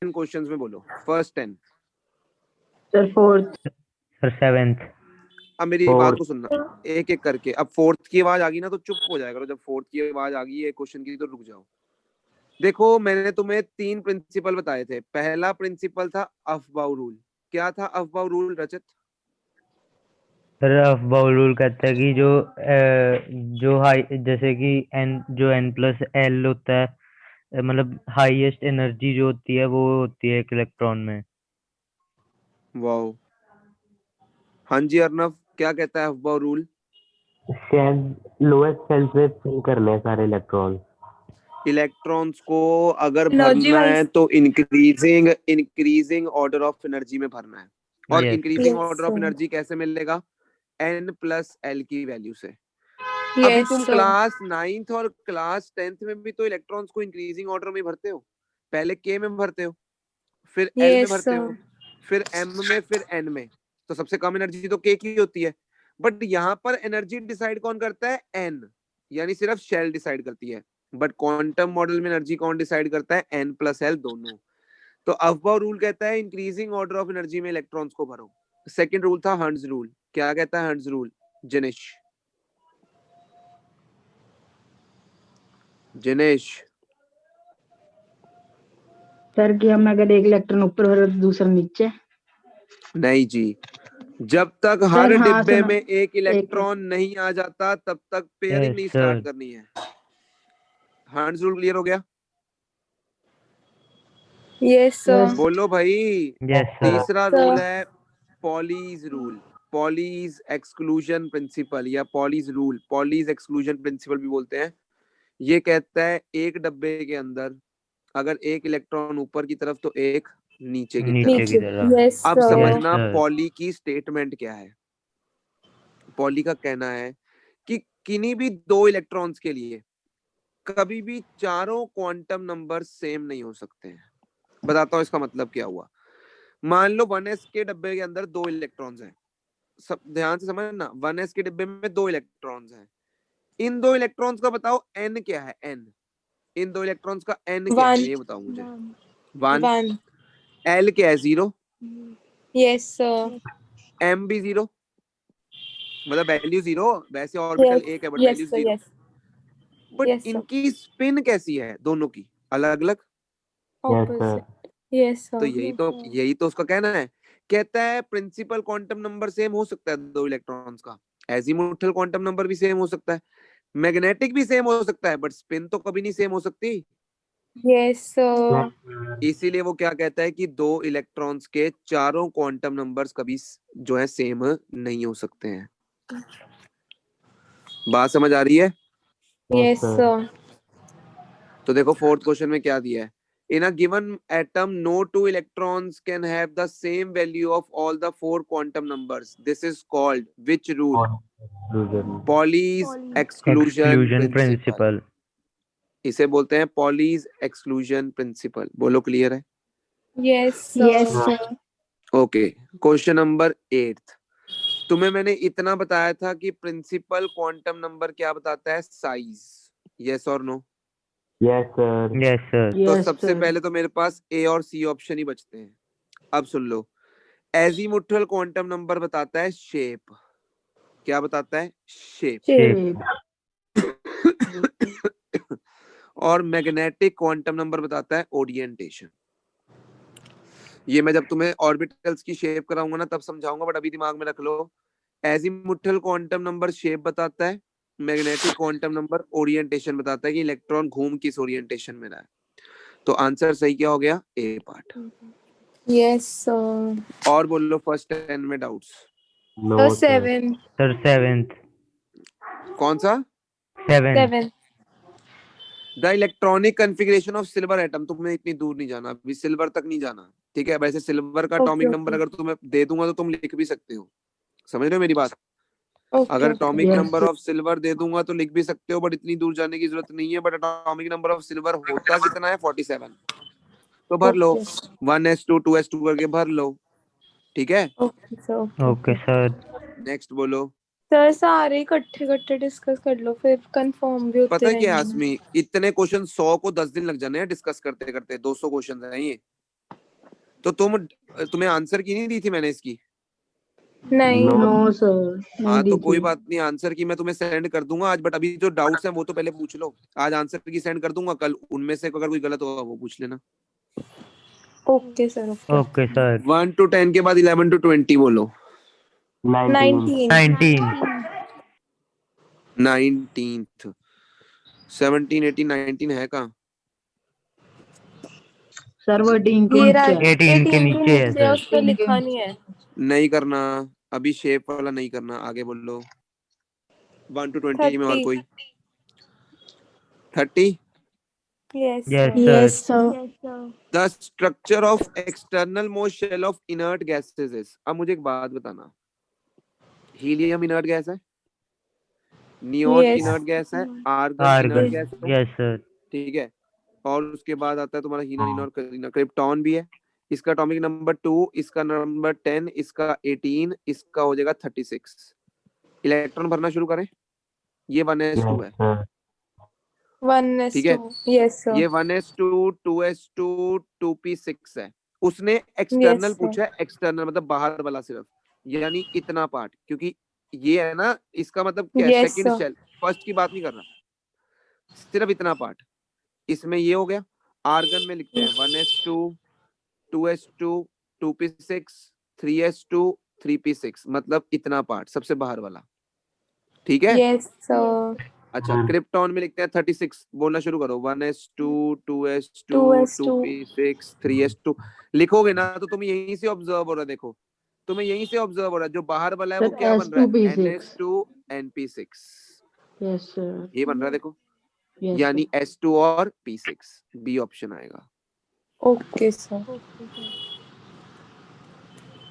Questions में बोलो first 10। Sir fourth. Sir seventh. अब मेरी बात को सुनना एक एक करके। अब फोर्थ की आवाज आ गई ना तो चुप हो जाया करो। जब फोर्थ की आवाज आ गई है क्वेश्चन की तो रुक जाओ। देखो मैंने तुम्हें 3 प्रिंसिपल बताए थे। पहला प्रिंसिपल था अफबाउ रूल। क्या था अफबाउ रूल रचित? सर अफबाउ रूल कहता है कि जो हाई जैसे कि n+l होता है, मतलब हाईएस्ट एनर्जी जो होती है वो होती है एक इलेक्ट्रॉन में। वाओ। हाँ जी अर्नव, क्या कहता है अफबाउ रूल? लोएस्ट सेल से फिल करने हैं सारे इलेक्ट्रॉन। इलेक्ट्रॉन्स को अगर Energy भरना है wise. तो इंक्रीजिंग ऑर्डर ऑफ एनर्जी में भरना है। और Yes. Increasing Yes, order of sir. Energy कैसे मिलेगा? n+l की वैल्यू से। अभी Yes, तुम sir. क्लास 9th और क्लास 10th में भी तो इलेक्ट्रॉन्स को इंक्रीजिंग ऑर्डर में भरते हो। पहले k में भरते हो, फिर l में Yes, भरते हो, sir. फिर m में, फिर n में। तो सबसे कम एनर्जी तो k की होती है। बट यहाँ पर एनर्जी डिसाइड कौन करता है? n, यानी सिर्फ शेल डिसाइड करती है। बट क्वांटम मॉडल में एनर्जी कौन डिसाइड करता है? n+l दोनों। तो अफबाउ रूल कहता है इंक्रीजिंग ऑर्डर ऑफ एनर्जी में इलेक्ट्रॉन्स को भरो। सेकंड रूल था हर्ट्ज रूल। क्या कहता है हर्ट्ज रूल? जिनेश सर कि हम अगर एक इलेक्ट्रॉन ऊपर भरे तो दूसरा नीचे। नहीं जी, जब तक हर हाँ, डिब्बे सुनो। में एक इलेक्ट्रॉन नहीं आ जाता तब तक पेयरिंग Yes, नहीं sir. स्टार्ट करनी है। हर्ट्ज रूल क्लियर हो गया? Yes, sir. Yes. बोलो भाई। Yes, sir. तीसरा Sir. रूल है Pauli's rule, Pauli's exclusion principle या Pauli's rule, Pauli's exclusion principle भी बोलते हैं। ये कहता है एक डब्बे के अंदर अगर एक इलेक्ट्रॉन ऊपर की तरफ तो एक नीचे की नीचे तरफ। की तरफ। Yes, अब sir. समझना sir. पॉली की स्टेटमेंट क्या है। पॉली का कहना है कि किन्हीं भी 2 इलेक्ट्रॉन्स के लिए कभी भी चारों क्वांटम नंबर सेम नहीं हो सकते हैं। बताता हूं इसका मतलब क्या हुआ। मान लो 1s के डब्बे के अंदर 2 इलेक्ट्रॉन्स हैं। सब ध्यान से समझना, 1s के डिब्बे में 2 इलेक्ट्रॉन्स हैं। इन 2 इलेक्ट्रॉन्स का बताओ n क्या है? n, इन 2 इलेक्ट्रॉन्स का n क्या है 1. ये बताओ मुझे। 1। 1. l क्या है? 0। Yes, sir. m भी 0, मतलब वैल्यू 0। वैसे ऑर्बिटल Yes. 1 है but Yes, value sir. 0। Yes. But Yes, sir. इनकी स्पिन कैसी है दोनों की? अलग अलग। Opposite. Yes, तो sir. यही तो उसका कहना है। कहता है प्रिंसिपल क्वांटम नंबर सेम हो सकता है 2 इलेक्ट्रॉन्स का, एजीमुथल क्वांटम नंबर भी सेम हो सकता है, मैग्नेटिक भी सेम हो सकता है, बट स्पिन तो कभी नहीं सेम हो सकती। Yes, sir. इसीलिए वो क्या कहता है कि 2 इलेक्ट्रॉन्स के चारों क्वांटम नंबर्स कभी जो है सेम नहीं हो सकते हैं। बात समझ आ रही है? Yes, sir. तो देखो फोर्थ क्वेश्चन में क्या दिया है। In a given atom, no 2 electrons can have the same value of all the 4 quantum numbers. This is called which rule? Pauli's exclusion Exclusion principle. principle. इसे बोलते हैं पॉलीज एक्सक्लूजन प्रिंसिपल। बोलो clear है? Yes, sir. Yes, sir. Okay. Question number 8। तुम्हें मैंने इतना बताया था कि प्रिंसिपल क्वांटम नंबर क्या बताता है? साइज। यस और no? Yes sir. Yes, sir. तो Yes, सबसे sir. पहले तो मेरे पास ए और सी ऑप्शन ही बचते हैं। अब सुन लो, एजीमुथल क्वांटम नंबर बताता है शेप। क्या बताता है? शेप। Shape. और मैग्नेटिक क्वांटम नंबर बताता है ओरिएंटेशन। ये मैं जब तुम्हें ऑर्बिटल्स की शेप कराऊंगा ना तब समझाऊंगा, बट अभी दिमाग में रख लो। एजीमुथल क्वांटम नंबर शेप बताता है, मैग्नेटिक क्वांटम नंबर ओरिएंटेशन बताता है कि इलेक्ट्रॉन घूम किस ओरिएंटेशन में रहा है। तो आंसर सही क्या हो गया? A part. Yes, sir. और बोल लो फर्स्ट 10 में डाउट्स। Sir, 7. Sir, seventh. कौन सा? 7. 7. The electronic configuration of silver atom. तुम्हें इतनी दूर नहीं जाना, अभी सिल्वर तक नहीं जाना, ठीक है? वैसे सिल्वर का एटॉमिक नंबर अगर तुम्हें दे दूंगा तो तुम लिख भी सकते हो। समझ रहे हो मेरी बात? अगर atomic Yes, number sir. Of silver दे दूंगा तो लिख भी सकते हो, बट इतनी दूर जाने की जरूरत नहीं है। But atomic number of silver होता कितना है? 47। तो भर लो, 1s2 2s2 करके भर लो, ठीक है? Okay, sir. Okay, sir. Next बोलो। सर सारे इकट्ठे इकट्ठे डिस्कस कर लो फिर कंफर्म भी होते पता है क्या रहेंगे। आसमी, इतने क्वेश्चन 100 को 10 दिन लग जाने हैं डिस्कस करते करते। 200 क्वेश्चन है ये। तो तुम्हें आंसर की नहीं दी थी मैंने इसकी? नहीं No. नो सर, नहीं हाँ, दी तो कोई थी। बात नहीं, आंसर की मैं तुम्हें सेंड कर दूंगा आज, बट अभी जो डाउट्स हैं वो तो पहले पूछ लो। आज आंसर की सेंड कर दूंगा, कल उनमें से अगर कोई गलत होगा वो पूछ लेना। Okay sir, okay. Okay sir. 1 to 10 के बाद 11 to 20 बोलो। 19. 19। 19th 19th 17 18 19 है कहाँ? सर वो 18 के ये नीचे रहा, है। 18 के 18 नीचे है सर। उस पे लिखा नहीं है। नहीं करना, अभी शेप वाला नहीं करना, आगे बोलो। 1 to 20 में और 30। कोई? 30। Yes yes sir. Sir. The structure of external most shell of inert gases is। अब मुझे एक बात बताना, हीलियम इनर्ट गैस है, नियॉन यस इनर्ट गैस है, आर्गन इनर्ट आर्गन। गैस है, यस सर। ठीक है। और उसके बाद आता है तुम्हारा हीनन और क्रिप्टॉन भी है। इसका एटॉमिक नंबर 2, इसका नंबर 10, इसका 18, इसका हो जाएगा 36। इलेक्ट्रॉन भरना शुरू करें। ये 1s2 है, Yes, sir. 1s2। ठीक है। Yes sir. ये 1s2 2s2 2p6 है। उसने एक्सटर्नल Yes, sir. पूछा है, एक्सटर्नल मतलब बाहर वाला सिर्फ, यानी इतना पार्ट, क्योंकि ये है ना, इसका मतलब क्या है, Yes, second sir. Shell, first की बात नहीं कर रहा, सिर्फ इतना पार्ट। इसमें ये हो गया। आर्गन में लिखते हैं 1s2 2s2 2p6 3s2 3p6, मतलब इतना पार्ट सबसे बाहर वाला, ठीक है। Yes, sir. अच्छा, क्रिप्टॉन में लिखते हैं 36, बोलना शुरू करो। 1s2 2s2 2s2. 2p6 3s2 लिखोगे ना तो तुम यहीं से ऑब्जर्व हो रहा है, देखो तुम्हें यहीं से ऑब्जर्व हो रहा है, जो बाहर वाला है वो सर क्या बन रहा है, S2P6। ns2 np6, yes sir. ये बन रहा है देखो, यस यानी s2 और p6, बी ऑप्शन आएगा। Okay, sir.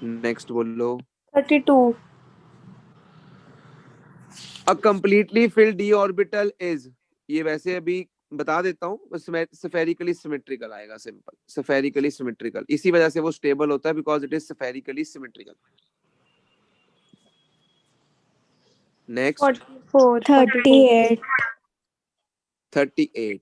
नेक्स्ट बोलो। 32. A completely filled d orbital is, ये वैसे अभी बता देता हूँ, स्फेरिकली सिमेट्रिकल आएगा, सिंपल स्फेरिकली सिमेट्रिकल, इसी वजह से वो स्टेबल होता है, because it is spherically symmetrical. Next 44. 38. 38।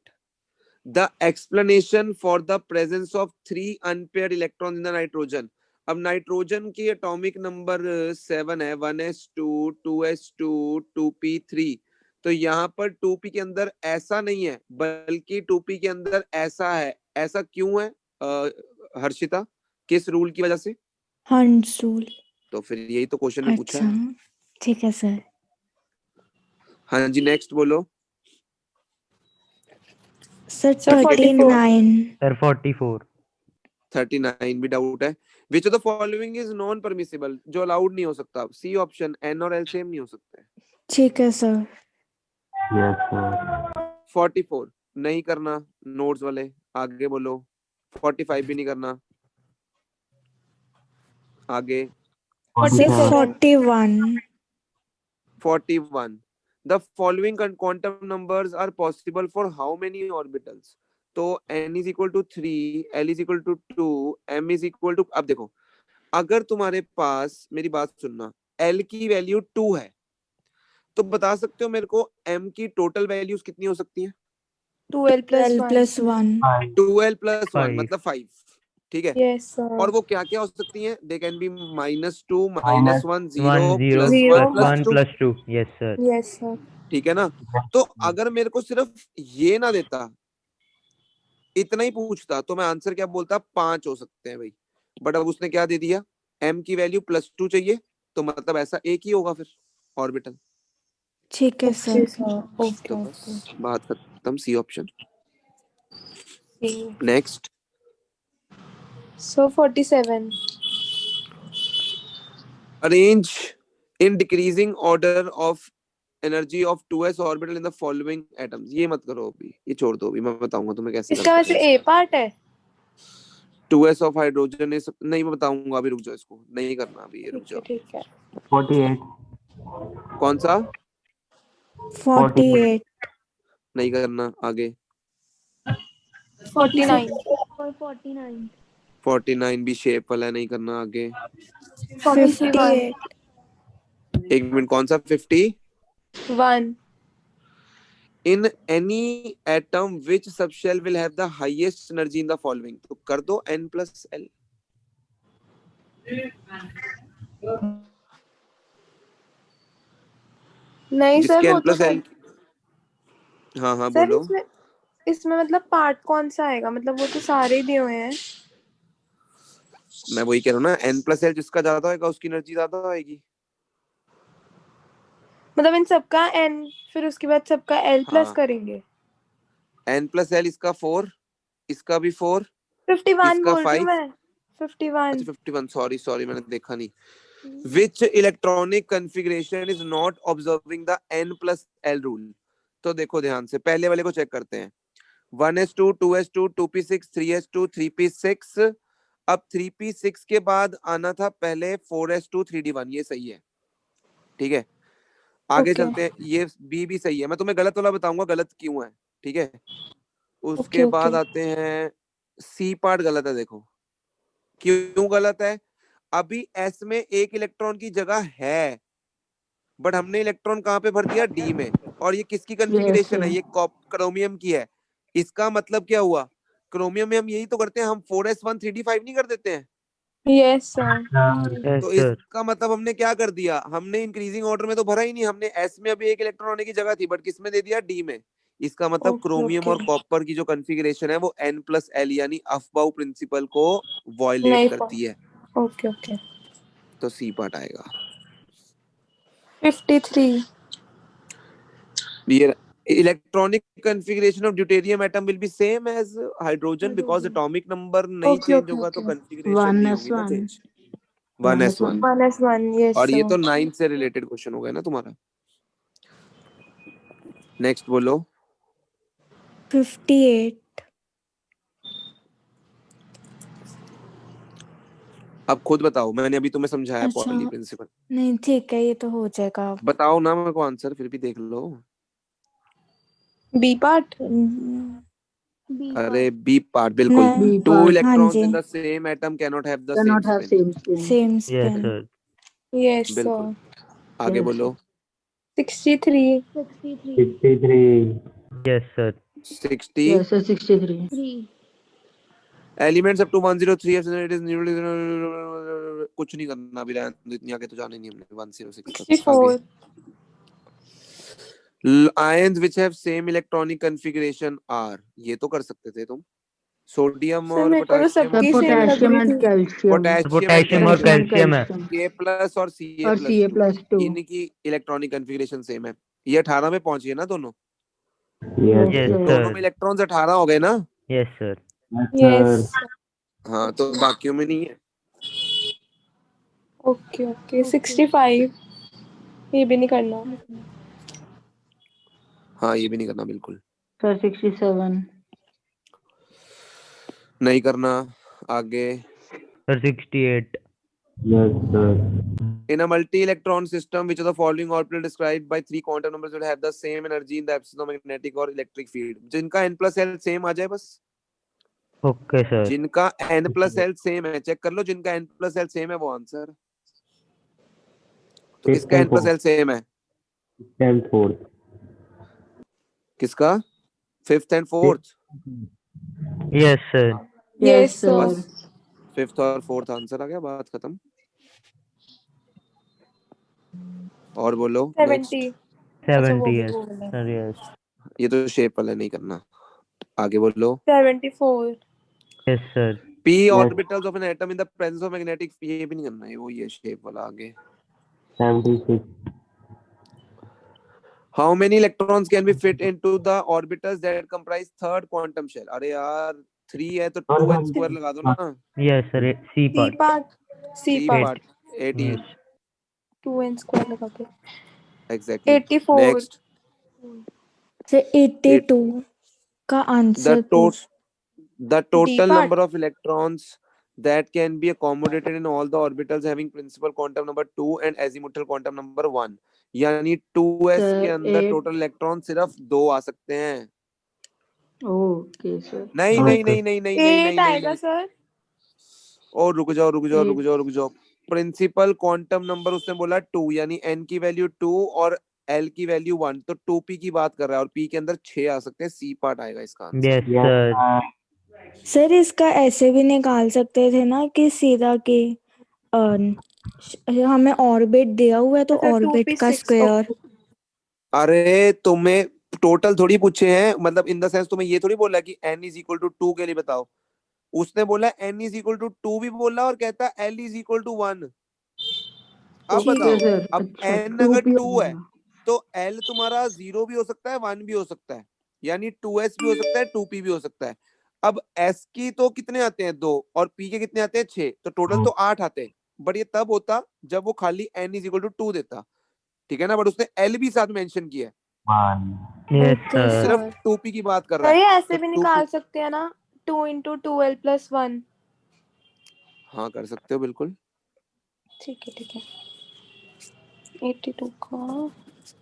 The explanation for the presence of 3 unpaired electrons in the nitrogen। अब नाइट्रोजन की एटॉमिक नंबर 7 है, 1s2 2s2 2p3, तो यहाँ पर 2p के अंदर ऐसा नहीं है, बल्कि 2p के अंदर ऐसा है। ऐसा क्यों है हर्षिता, किस रूल की वजह से? हंस रूल। तो फिर यही तो क्वेश्चन में पूछा अच्छा, है। ठीक है सर। हाँ जी, नेक्स्ट बोलो। सर 44. 39। सर 44। 39 भी डाउट है। Which of the following is non permissible, जो अलाउड नहीं हो सकता? सी ऑप्शन, एन और एल सेम नहीं हो सकते। ठीक है सर। Yes, sir. 44 नहीं करना, नोट्स वाले आगे बोलो। 45 भी नहीं करना, आगे। 47. 41। 41 the following quantum numbers are possible for how many orbitals? तो n is equal to 3, l is equal to 2, m is equal to, अब देखो, अगर तुम्हारे पास, मेरी बात सुनना, l की वैल्यू 2 है, तो बता सकते हो मेरे को m की टोटल वैल्यूज कितनी हो सकती हैं? 12 plus 12 1. plus 1। 12 प्लस 1 5। मतलब 5, ठीक है। Yes, sir. और वो क्या क्या हो सकती हैं? They can be -2 -1 1 0 0 Zero plus +1 1 +2, plus 2। Yes sir. Yes, sir. ठीक है ना। तो अगर मेरे को सिर्फ ये ना देता, इतना ही पूछता, तो मैं आंसर क्या बोलता, 5 हो सकते हैं भाई। बट अब उसने क्या दे दिया, m की वैल्यू +2 चाहिए, तो मतलब ऐसा एक ही होगा फिर ऑर्बिटल। ठीक है Okay, सर। sir. Okay, तो okay. बस बात खत्म, C option. Okay. Next. So 47. Arrange in decreasing order of energy of 2s orbital in the following atoms. ये मत करो अभी, ये छोड़ दो, अभी मैं बताऊंगा तुम्हें कैसे इसका करते वैसे हैं। A part है? 2s ऑफ हाइड्रोजन इज, नहीं मैं बताऊंगा, अभी रुक जाओ, इसको नहीं करना अभी, ये रुक ठीक है, जाओ। ठीक है. 48. कौन सा? 48। नहीं करना, आगे। 49. 49 भी शेप वाला है, नहीं करना, आगे। 51. 58। एक मिनट, कौन सा 50? 1. In any atom which subshell will have the highest energy in the following, तो कर दो n + l। नहीं सर, जिसके वो n तो प्लस सर एल। हाँ हाँ सर बोलो। इसमें मतलब पार्ट कौन सा आएगा? मतलब वो तो सारे ही दिए हुए हैं। मैं वही कह रहा हूँ ना, n प्लस एल जिसका ज्यादा होगा उसकी एनर्जी ज्यादा आएगी। मतलब इन सबका n, फिर उसके बाद सबका l प्लस हाँ, करेंगे। n प्लस एल इसका 4, इसका भी 4, 51 इसका बोल रही हूँ 5। मैं। 51। अच्छा 51, सॉरी सॉरी मैंने देखा नहीं। Which electronic configuration is not observing the n plus l rule? तो देखो ध्यान से, पहले वाले को चेक करते हैं। 1s2 2s2 2p6 3s2 3p6। अब 3p6 के बाद आना था पहले 4s2 3d1, ये सही है, ठीक है। आगे ओके चलते हैं, ये बी भी सही है, मैं तुम्हें गलत वाला बताऊंगा गलत क्यों है, ठीक है। ओके उसके बाद ओके। आते हैं, सी पार्ट गलत है, देखो क्यों गलत है। अभी एस में एक इलेक्ट्रॉन की जगह है, बट हमने इलेक्ट्रॉन कहाँ पे भर दिया, डी में। और ये किसकी यस कॉन्फ़िगरेशन है, सर। ये क्रोमियम की है। इसका मतलब क्या हुआ, क्रोमियम में हम यही तो करते हैं, हम 4s1 3d5 नहीं कर देते हैं। Yes sir. यस तो सर। इसका मतलब हमने क्या कर दिया, हमने इंक्रीजिंग ऑर्डर में तो भरा ही नहीं, हमने एस में अभी एक इलेक्ट्रॉन होने की जगह थी, बट किस में दे दिया, डी में। इसका मतलब ओके क्रोमियम ओके। और कॉपर की जो कॉन्फ़िगरेशन है वो n प्लस एल यानी अफबाउ प्रिंसिपल को वॉयलेट नहीं करती है। Okay okay. तो सी पार्ट आएगा। 53। ये electronic configuration of deuterium atom will be same as hydrogen because atomic number नहीं ओके चेंज ओके होगा तो ओके। configuration वन नहीं एस होगी ना one change. One S 1s1। One 1s1 yes और ये तो सर। 9 से रिलेटेड क्वेश्चन हो गया ना तुम्हारा। नेक्स्ट बोलो। 58। अब खुद बताओ, मैंने अभी तुम्हें समझाया अच्छा पॉली प्रिंसिपल। नहीं ठीक है, ये तो हो जाएगा अब। बताओ ना मेरे को आंसर, फिर भी देख लो। B part. अरे बी पार्ट बिल्कुल। नहीं। बी टू पार्ट हाँ इलेक्ट्रॉन्स जी। In the same atom cannot have the can same not have spin. Same spin. Same yes spin. Sir. Yes बिल्कुल। सर। आगे यस बोलो। 63। 63. Yes sir. 60 yes sir 63। Elements up to 103 it is कुछ नहीं करना अभी, रहने दो, इतनी आगे तो जाने नहीं हमने 106 तक। आगे 64। Ions which have same electronic configuration are, ये तो कर सकते थे तुम। सोडियम सर और मेरे को तो पोटेशियम और सर सबकी सेम लग पोटेशियम रही एंड थी। कैल्शियम। पोटेशियम एंड पोटेशियम और पोटेशियम एंड कैल्शियम, कैल्शियम है। कैल्शियम। के प्लस और सी ए और plus C A two, plus 2। इनकी इलेक्ट्रॉनिक कॉन्फ़िगरेशन सेम है। ये 18 में पहुंची है ना दोनों। Yes, yes yes sir. Sir. दोनों सर। में इलेक्ट्रॉन्स 18 हो गए ना। Yes sir. Yes, yes. sir. हाँ तो बाकियों में नहीं है। Okay okay. 65। ये भी नहीं करना। हाँ ये भी नहीं करना बिल्कुल। सर 67। नहीं करना। आगे। Sir 68। Yes, sir. In a multi-electron system, which of the following orbital described by three quantum numbers will have the same energy in the absence of magnetic or electric field? जिनका n plus l same आ जाए बस। Okay sir. जिनका n plus l same है, check कर लो, जिनका n plus l same है वो answer. तो Fifth किसका and n plus fourth. l same है, And fourth. किसका, fifth and fourth. Yes sir. Yes yes sir. बस सर। फिफ्थ और फोर्थ आंसर आ गया, बात खत्म। और बोलो 70। नेक्स्ट। अच्छा वो 70 भी यस बोलना है। सर। यस। ये तो शेप वाला नहीं करना। आगे बोलो। 74। Yes sir. p Yes. orbitals of an atom in the presence of magnetic, ये भी नहीं करना है, वो ये शेप वाला। आगे 76. How many electrons can be fit into the orbitals that comprise third quantum shell? अरे यार 3 है तो और 2n हम- स्क्वायर लगा दो ना। Yes sir. C C part. Part. C C part. part 18 yes 2n square लगा के। exactly. 84। Next, सर it 82 का the answer tot the D total part. number of electrons that can be accommodated in all the orbitals having principal quantum number 2 and azimuthal quantum number 1, यानी 2s के sir अंदर 8। Total electron सिर्फ 2 आ सकते हैं। Okay sir. नहीं नहीं okay. नहीं नहीं नहीं नहीं 8 नहीं नहीं आएगा नहीं। सर। और रुक जाओ रुक जाओ रुक 8। जाओ रुक जाओ। प्रिंसिपल क्वांटम नंबर उसने बोला 2, यानी n की वैल्यू 2 और l की वैल्यू 1, तो 2p की बात कर रहा है और p के अंदर 6 आ सकते हैं। सी पार्ट आएगा इसका answer. Yes Yes, sir. sir. Sir इसका ऐसे भी निकाल सकते थे ना कि सीधा कि हमें ऑर्बिट दिया हुआ है तो अच्छा, ऑर्बिट का 2p6 स्क्वायर। अरे तुम्हें टोटल थोड़ी पूछे हैं, मतलब इन द सेंस तुम्हें ये थोड़ी बोला कि n इज इक्वल टू 2 के लिए बताओ। उसने बोला n इज इक्वल टू 2 भी बोला और कहता है l इज इक्वल टू 1। अब ठीक बताओ, है सर। अब अच्छा n 2 अगर p 2 है तो l तुम्हारा 0 भी हो सकता है 1 भी हो सकता है, यानी 2s भी हो सकता है 2p भी हो सकता है। अब s की तो कितने आते हैं 2 और p के कितने आते हैं 6, तो टोटल तो 8 आते हैं। बट ये तब होता जब वो खाली n इज इक्वल टू 2 देता, ठीक है ना। बट उसने l भी साथ मेंशन किया है, वन। Yes okay sir. सिर्फ सर। 2p की बात कर रहा सर है। ये ऐसे तो भी 2p निकाल सकते हैं ना, 2 इंटू 2l प्लस 1। हाँ कर सकते हो बिल्कुल। ठीक है 82 का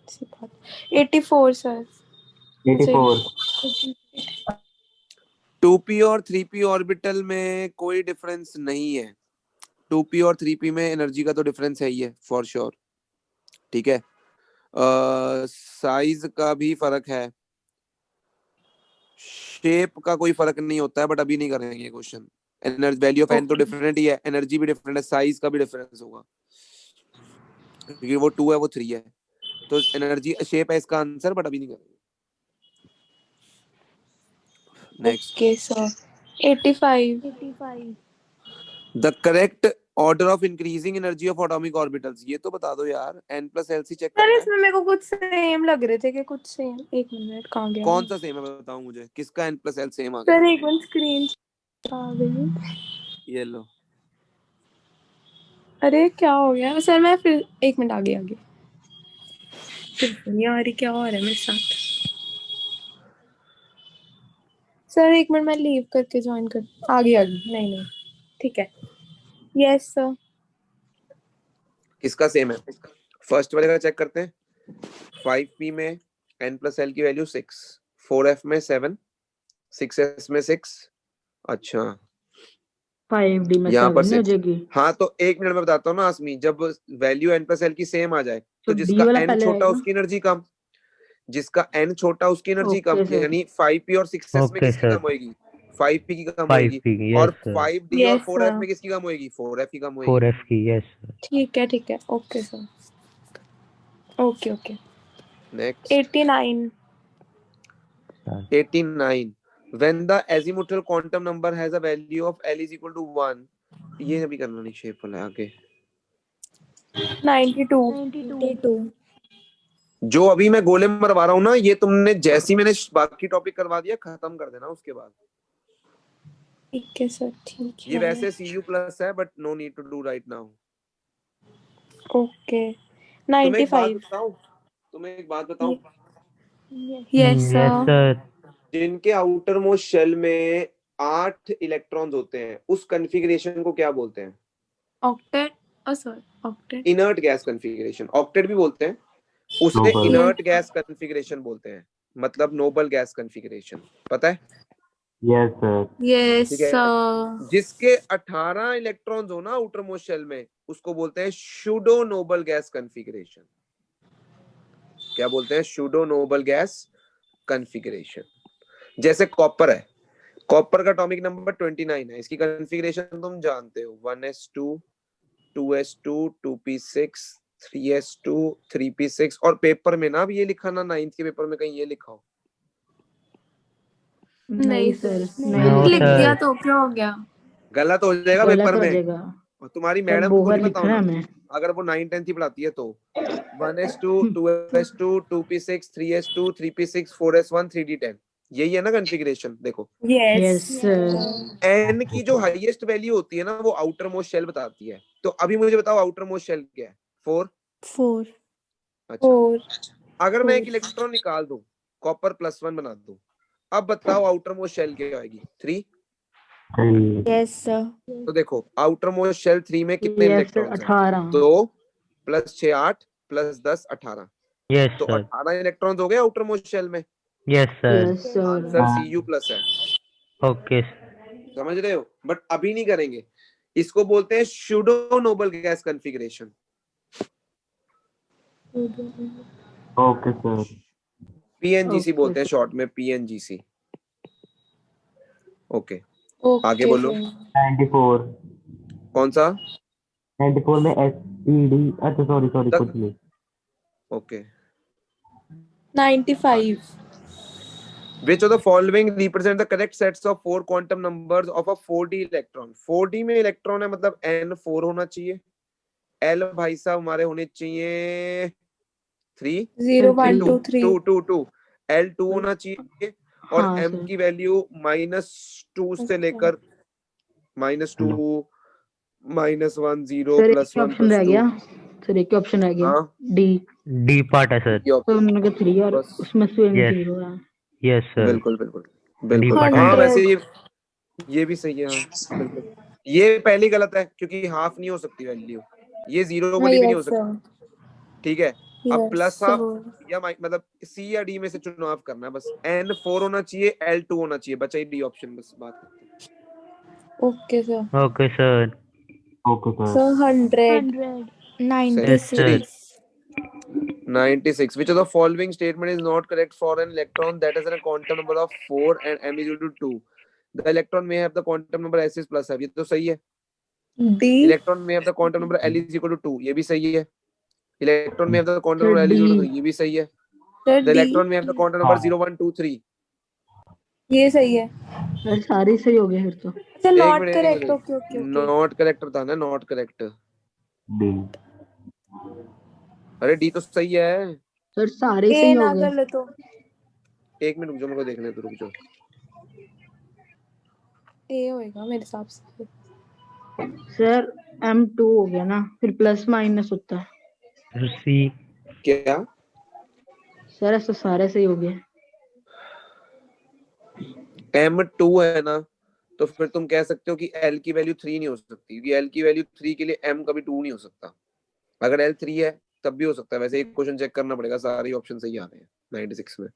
से बात 84 सर। 84। 2p और 3p ऑर्बिटल में कोई डिफरेंस नहीं है। 2p और 3p में एनर्जी का तो डिफरेंस है ही है फॉर श्योर, ठीक है। साइज का भी फर्क है, शेप का कोई फर्क नहीं होता है, बट अभी नहीं करेंगे question. Energy value of n तो ओके डिफरेंट ही है, एनर्जी भी डिफरेंट है, साइज का भी डिफरेंस होगा, क्योंकि वो 2 है वो 3 है। तो एनर्जी शेप है इसका आंसर, बट अभी नहीं करेंगे। Next, okay sir. 85 the correct order of increasing energy of atomic orbitals, ये तो बता दो यार, n प्लस एल सी चेक सर करना है। इसमें मेरे को कुछ सेम लग रहे थे कि कुछ सेम। एक मिनट कहाँ गया कौन वो? सा सेम है बताओ मुझे, किसका n प्लस एल सेम आ गया। सर एक मिनट स्क्रीन आ गई। ये लो, अरे क्या हो गया सर, मैं फिर एक मिनट आगे फिर नहीं आ रही, क्या हो रहा है मेरे साथ। सर एक मिनट मैं लीव करके ज्वाइन कर। आगे नहीं ठीक है। Yes sir. किसका सेम है। फर्स्ट वाले का चेक करते हैं। 5p में n प्लस एल की वैल्यू 6, 4f में 7, 6s में 6। अच्छा 5D में यहाँ पर 7 नहीं से, हो जाएगी। हाँ तो एक मिनट में बताता हूँ ना आसमी, जब वैल्यू n प्लस एल की सेम आ जाए तो तो D जिसका वाला n पहले छोटा आएगा। उसकी एनर्जी कम, जिसका n छोटा उसकी एनर्जी कम, ओके सर। यानी 5p और 6s में ओके किसकी सर। कम होएगी, 5p की कम 5 होएगी। की और यस सर। 5d और यस 4f सर। में किसकी कम होएगी, 4f की कम होएगी। 4f की यस सर। ठीक है okay sir. Okay next 89 89, when the azimuthal quantum number has a value of l is equal to 1, ये अभी करना नहीं, शेप वाला है आगे। 92 जो अभी मैं गोले मरवा रहा हूँ ना, ये तुमने जैसी मैंने बाकी टॉपिक करवा दिया खत्म कर देना उसके बाद। ठीक है सर। ठीक ये है वैसे CU प्लस है, but no need to do right now. Okay तुम्हें एक बात 95 बताऊं, तुम्हें एक बात बताऊं, यस यस सर। सर। जिनके आउटर मोस्ट शेल में 8 इलेक्ट्रॉन्स होते हैं, उस कॉन्फ़िगरेशन को क्या बोलते हैं। Octet sir octet. Inert gas configuration, octet भी बोलते हैं, उसे नोबल। इनर्ट गैस कॉन्फ़िगरेशन बोलते हैं, मतलब नोबल गैस कॉन्फ़िगरेशन, पता है। Yes sir. यस ठीक है, सर। जिसके 18 इलेक्ट्रॉन्स हो ना आउटर मोस्ट शेल में, उसको बोलते हैं सूडो नोबल गैस कॉन्फ़िगरेशन। क्या बोलते हैं, सूडो नोबल गैस कॉन्फ़िगरेशन। जैसे कॉपर है, कॉपर का एटॉमिक नंबर 29 है, इसकी कॉन्फ़िगरेशन तुम जानते हो, 1s2 2s2 2p6 3s2 3p6। और पेपर में ना अब ये लिखा ना, 9th के पेपर में कहीं ये लिखा हो। नहीं सर नहीं नो लिख लिखेंगे। दिया सर। तो क्या हो गया। गलत हो जाएगा गलत पेपर हो में। जाएगा और तुम्हारी सर, मैडम को बोहर थोड़ी पता लिखना है होना, हमें। अगर वो 9 10th ही पढ़ाती है तो 1s2 2s2 2p6 3s2 3p6 4s1 3d10, यही है ना कॉन्फ़िगरेशन। देखो यस यस सर। n की जो हाईएस्ट वैल्यू होती है ना, वो आउटर मोस्ट शेल बताती है। तो अभी मुझे बताओ आउटर मोस्ट शेल क्या है, 4। 4 अच्छा, 4 अगर मैं एक इलेक्ट्रॉन निकाल दूं, कॉपर +1 बना दूं, अब बताओ आउटर मोस्ट शेल क्या आएगी, 3। 3। Yes sir. तो देखो आउटर मोस्ट शेल 3 में कितने यस सर इलेक्ट्रॉन्स हैं, 18। 2 + 6 8 + 10 18। यस तो सर। 18 इलेक्ट्रॉन्स हो गए आउटर मोस्ट शेल में। Yes sir. Yes sir. Answer CU plus है, ओके। समझ रहे हो। बट अभी नहीं करेंगे, इसको बोलते हैं pseudo noble gas configuration. Okay sir. PNGC okay बोलते हैं सर। शॉर्ट में, PNGC। ओके आगे ओके बोलो, सर। 94। कौन सा। 94 में SPD, अच्छा सॉरी सॉरी कुछ नहीं। Okay 95. Which of the following represent the correct sets of four quantum numbers of a 4D electron? 4D में इलेक्ट्रॉन है मतलब n4 होना चाहिए। L भाई साहब हमारे होने चाहिए 3 0 Sir, 1 2 2 3. 2 2 2 L2 होना चाहिए और हाँ M सर। की वैल्यू -2 से लेकर -2 -1 0 सर एक +1 ही ऑप्शन रह +2। गया। सर एक ही ऑप्शन रह गया, हाँ डी। डी पार्ट है सर। ये तो उन्होंने कहा 3 और बस उसमें से यस 0 है। Yes sir. बिल्कुल बिल्कुल डी बिल्कुल। पार्ट हाँ 100. वैसे ये भी सही है। हाँ बिल्कुल। ये पहली गलत है क्योंकि हाफ नहीं हो सकती वैल्यू, ये 0 हाँ, वाली भी नहीं हो yes सकती। sir. ठीक है, अब Yes प्लस हाफ sir. या मतलब सी या डी में से चुनाव करना है बस। n4 होना चाहिए, L2 होना चाहिए, बचा ही डी ऑप्शन। बस बात करते हैं। Okay sir. Okay sir. Okay sir. So 100. 96. 96. Which of the following statement is not correct for an electron that has a quantum number of 4 and m is equal to 2? The electron may have the quantum number s is plus f. ये तो सही है। D. Electron may have the quantum number L is equal to 2. ये भी सही है। Electron may have the quantum Sir, number L is equal to D. 3. ये भी सही है। Sir The D. electron may have the quantum number 0 1 2 3. ये सही है। सर सारे सही हो गए फिर तो। अच्छा एक not minute correct. Okay okay okay. Not correct था ना, नॉट करेक्ट। डी। अरे डी तो सही है। सर सारे ए सही हो ना गए। कर ले तो। एक मिनट रुक जाओ, मेरे को देखने दो, रुक जाओ। ए होएगा मेरे हिसाब से। सर M2 हो गया ना, फिर प्लस माइनस होता है। सी। क्या? सर ऐसा सारे सही हो गए। M2 है ना, तो फिर तुम कह सकते हो कि L की वैल्यू 3 नहीं हो सकती, क्योंकि L की वैल्यू 3 के लिए M कभी 2 नहीं हो सकता। अगर L 3 है तब भी हो सकता है। वैसे एक क्वेश्चन चेक करना पड़ेगा, सारे ऑप्शन सही आ रहे हैं 96 में।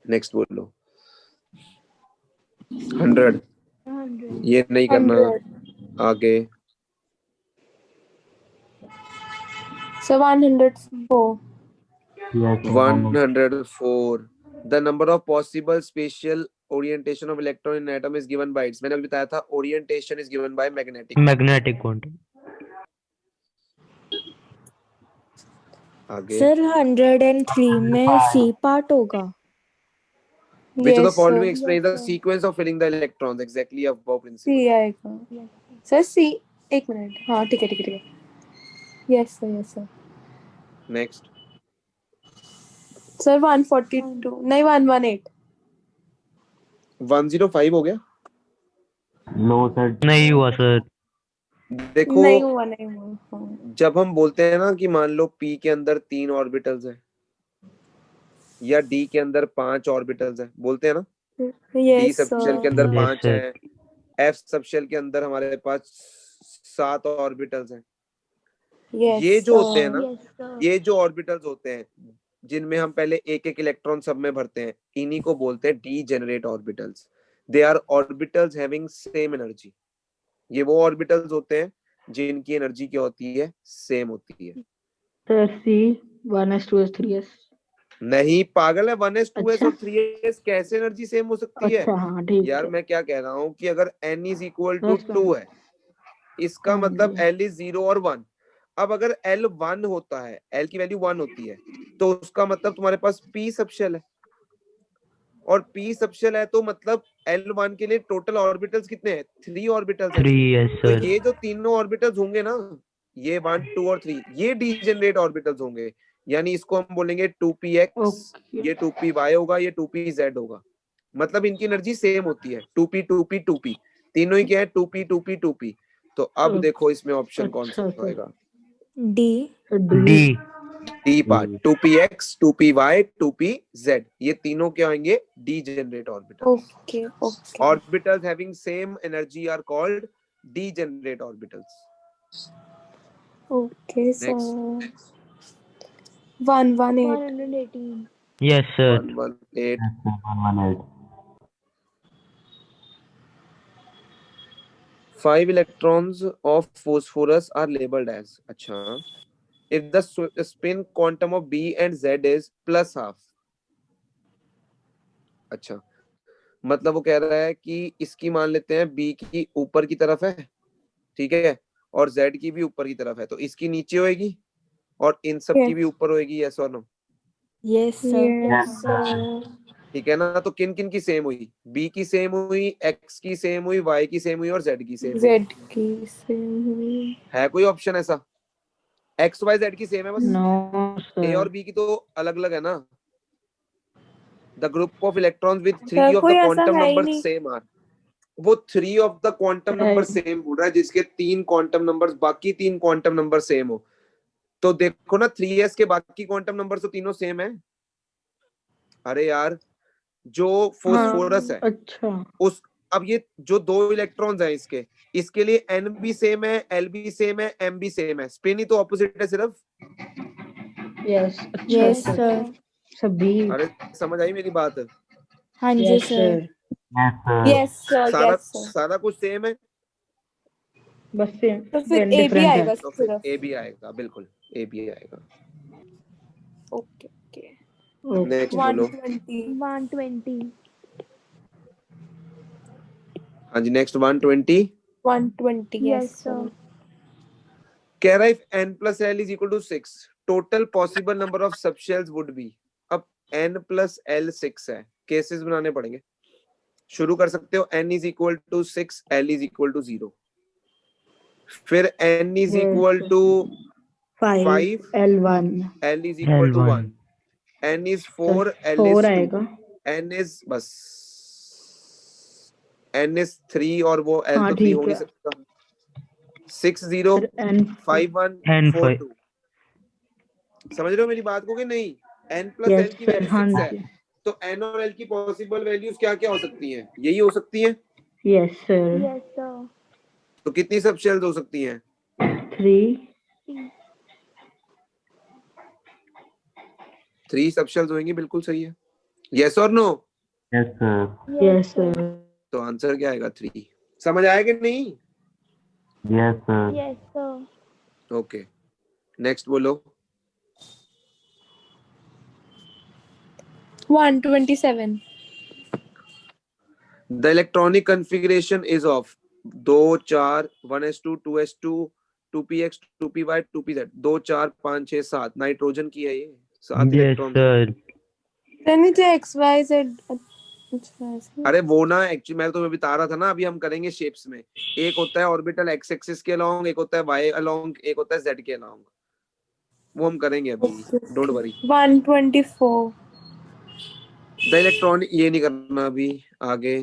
नेक्स्ट बोलो। 100 ये नहीं करना। 100. आगे So 104. Yes 104 the number of possible spatial orientation of electron in atom is given by its, मैंने अभी बताया था orientation is given by magnetic magnetic quantum. आगे सर 103 में सी पार्ट होगा। which of the Yes following sir. explains the sequence of filling the electrons exactly above principle? C आएगा। Sir C. एक मिनट। हाँ ठीक है ठीक है ठीक है। Yes sir yes sir. next sir 142 नहीं 118। 105 हो गया। No sir. नहीं हुआ सर। देखो नहीं हुआ नहीं हुआ। हाँ। जब हम बोलते हैं ना कि मान लो p के अंदर 3 ऑर्बिटल्स है या d के अंदर 5 ऑर्बिटल्स है, बोलते हैं ना d यस सबशेल के सर। अंदर Yes, 5 sir. है, f सबशेल के अंदर हमारे पास 7 ऑर्बिटल्स हैं। यस ये जो होते हैं सर। ना, ये जो ऑर्बिटल्स होते हैं जिनमें हम पहले एक एक इलेक्ट्रॉन सब में भरते हैं, इन्हीं को बोलते हैं degenerate orbitals. They are orbitals having same energy. ये वो ऑर्बिटल्स होते हैं जिनकी एनर्जी क्या होती है, सेम होती है। Sir C 1s 2s 3s। नहीं पागल है, 1s 2s अच्छा और 3s कैसे एनर्जी सेम हो सकती है? अच्छा हाँ ठीक यार है। मैं क्या कह रहा हूँ कि अगर n is equal to sir 2 है, इसका हाँ मतलब जी। L इज 0 और 1। अब अगर L 1 होता है, L की वैल्यू 1 होती है, तो उसका मतलब तुम्हारे पास P सबशेल है, और P सबशेल है तो मतलब L1 के लिए टोटल ऑर्बिटल्स कितने हैं? 3 ऑर्बिटल्स हैं। 3 यस तो सर। ये जो तीनों ऑर्बिटल्स होंगे ना, ये 1 2 और 3, ये डीजेनरेट ऑर्बिटल्स होंगे। यानी इसको हम बोलेंगे 2px, ओके ये 2py होगा, ये 2pz होगा। मतलब इनकी एनर्जी सेम होती है, 2p 2p 2p, तीनों ही क्या है, 2p 2p 2p। तो अब देखो इसमें ऑप्शन कौन सा अच्छा सर। होएगा? D. D। D. D part 2px 2py 2pz, ये तीनों क्या होंगे, degenerate orbitals. Okay okay orbitals having same energy are called degenerate orbitals. Okay sir. 118। Yes sir. 118 118। 5 electrons of phosphorus are labeled as, अच्छा, if the spin quantum of B and Z is plus half, अच्छा, मतलब वो कह रहा है कि इसकी मान लेते हैं B की ऊपर की तरफ है, ठीक है, और Z की भी ऊपर की तरफ है, तो इसकी नीचे होएगी और इन सब की भी ऊपर होएगी, यस और no? Yes, sir. Yes, sir. ठीक है ना? तो किन किन की सेम हुई? B की सेम हुई, X की सेम हुई, Y की सेम हुई और Z की सेम हुई। Z की सेम हुई। है कोई ऑप्शन ऐसा? X Y Z की सेम है बस, No, A और sir. B की तो अलग अलग है ना। The group of electrons with sir 3 of कोई द ऐसा क्वांटम है ही नंबर नहीं। Same are. वो 3 of the quantum number same बोल रहा है, जिसके 3 क्वांटम नंबर्स, बाकी 3 क्वांटम नंबर सेम हो। तो देखो ना 3s के बाकी क्वांटम नंबर तो तीनों सेम है। अरे यार, जो फास्फोरस है अच्छा. उस, अब ये जो 2 इलेक्ट्रॉन्स हैं इसके लिए n भी सेम है, l भी सेम है, m भी सेम है, स्पिन ही तो ऑपोजिट है सिर्फ। Yes. अच्छा Yes, sir. sir. सभी. अरे समझ आई मेरी बात? हाँ जी Yes, sir. sir. Yes, sir. Yes, sir. सारा Yes, sir. सारा कुछ सेम है, बस सेम तो फिर A भी डिफरेंट है. आएगा तो फिर सिर्फ। ए भी आएगा, बिल्कुल ए भी आएगा। Okay okay. नेक्स्ट बोलो। 120. 120. हाँ जी, next 120। 120. Yes, Yes, sir. sir. कह रहा है if n plus l is equal to 6, total possible number of subshells would be। अब n plus l 6 है, केसेस बनाने पड़ेंगे। शुरू कर सकते हो, n is equal to 6, l is equal to 0। फिर n is Yes, equal sir. to 5 5, L1 l is equal to 1, L1 n is 4, sir l is 4 2, आएगा. n is बस n is 3 और वो l हाँ तो 3 हो ठीक नहीं है. सकता। 6 0 सर N 5 1 and 4 5 2। समझ रहे हो मेरी बात को कि नहीं? n प्लस यस l की सर. वैल्यू हाँ 6 है, जी. तो n और l की पॉसिबल वैल्यूज क्या क्या हो सकती हैं? यही हो सकती हैं। Yes sir. Yes, sir. तो कितनी सब शेल्स हो सकती हैं? 3. 3 सब शेल्स होंगी, बिल्कुल सही है। यस और no? Yes, sir. Yes sir. तो आंसर क्या आएगा? 3। समझ आया कि नहीं? Yes, sir. Yes, sir. Okay, next बोलो। 127. The electronic configuration is of 2 4 1s2 2s2 2px 2py 2pz 2 4 5 6 7 nitrogen की है ये 7 yes electron. sir Then it's XYZ. XYZ. अरे वो ना, एक्चुअली मैं तुम्हें बता रहा था ना, अभी हम करेंगे शेप्स में। एक होता है ऑर्बिटल एक्स एक्सिस के अलोंग, एक होता है वाई अलोंग, एक होता है जेड के अलोंग। वो हम करेंगे अभी, डोंट वरी। 124. द इलेक्ट्रॉनिक, ये नहीं करना अभी, आगे।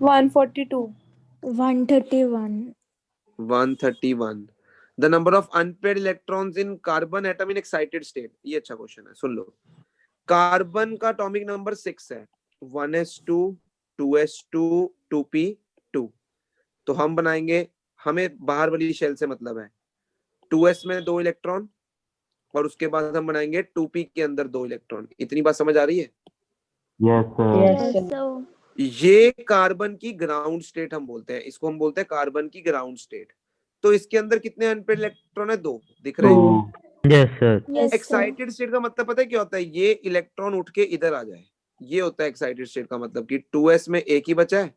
142. 131. 131। The number of unpaired electrons in carbon atom in excited state. ये अच्छा क्वेश्चन है, सुन लो। कार्बन का एटॉमिक नंबर 6 है, 1s2 2s2 2p2। तो हम बनाएंगे, हमें बाहर वाली शेल से मतलब है, 2s में 2 इलेक्ट्रॉन और उसके बाद हम बनाएंगे 2p के अंदर 2 इलेक्ट्रॉन। इतनी बात समझ आ रही है? Yes, sir. Yes Yes, sir. sir. ये कार्बन की ग्राउंड स्टेट हम बोलते हैं, इसको हम बोलते हैं कार्बन की ग्राउंड स्टेट। तो इसके अंदर कितने अनपेयर्ड इलेक्ट्रॉन है? 2 दिख रहे हैं। 2. yes sir Yes, sir. Excited state का मतलब पता है क्या होता है? ये इलेक्ट्रॉन उठ के इधर आ जाए, ये होता है एक्साइटेड स्टेट का मतलब, कि 2s में एक ही बचा है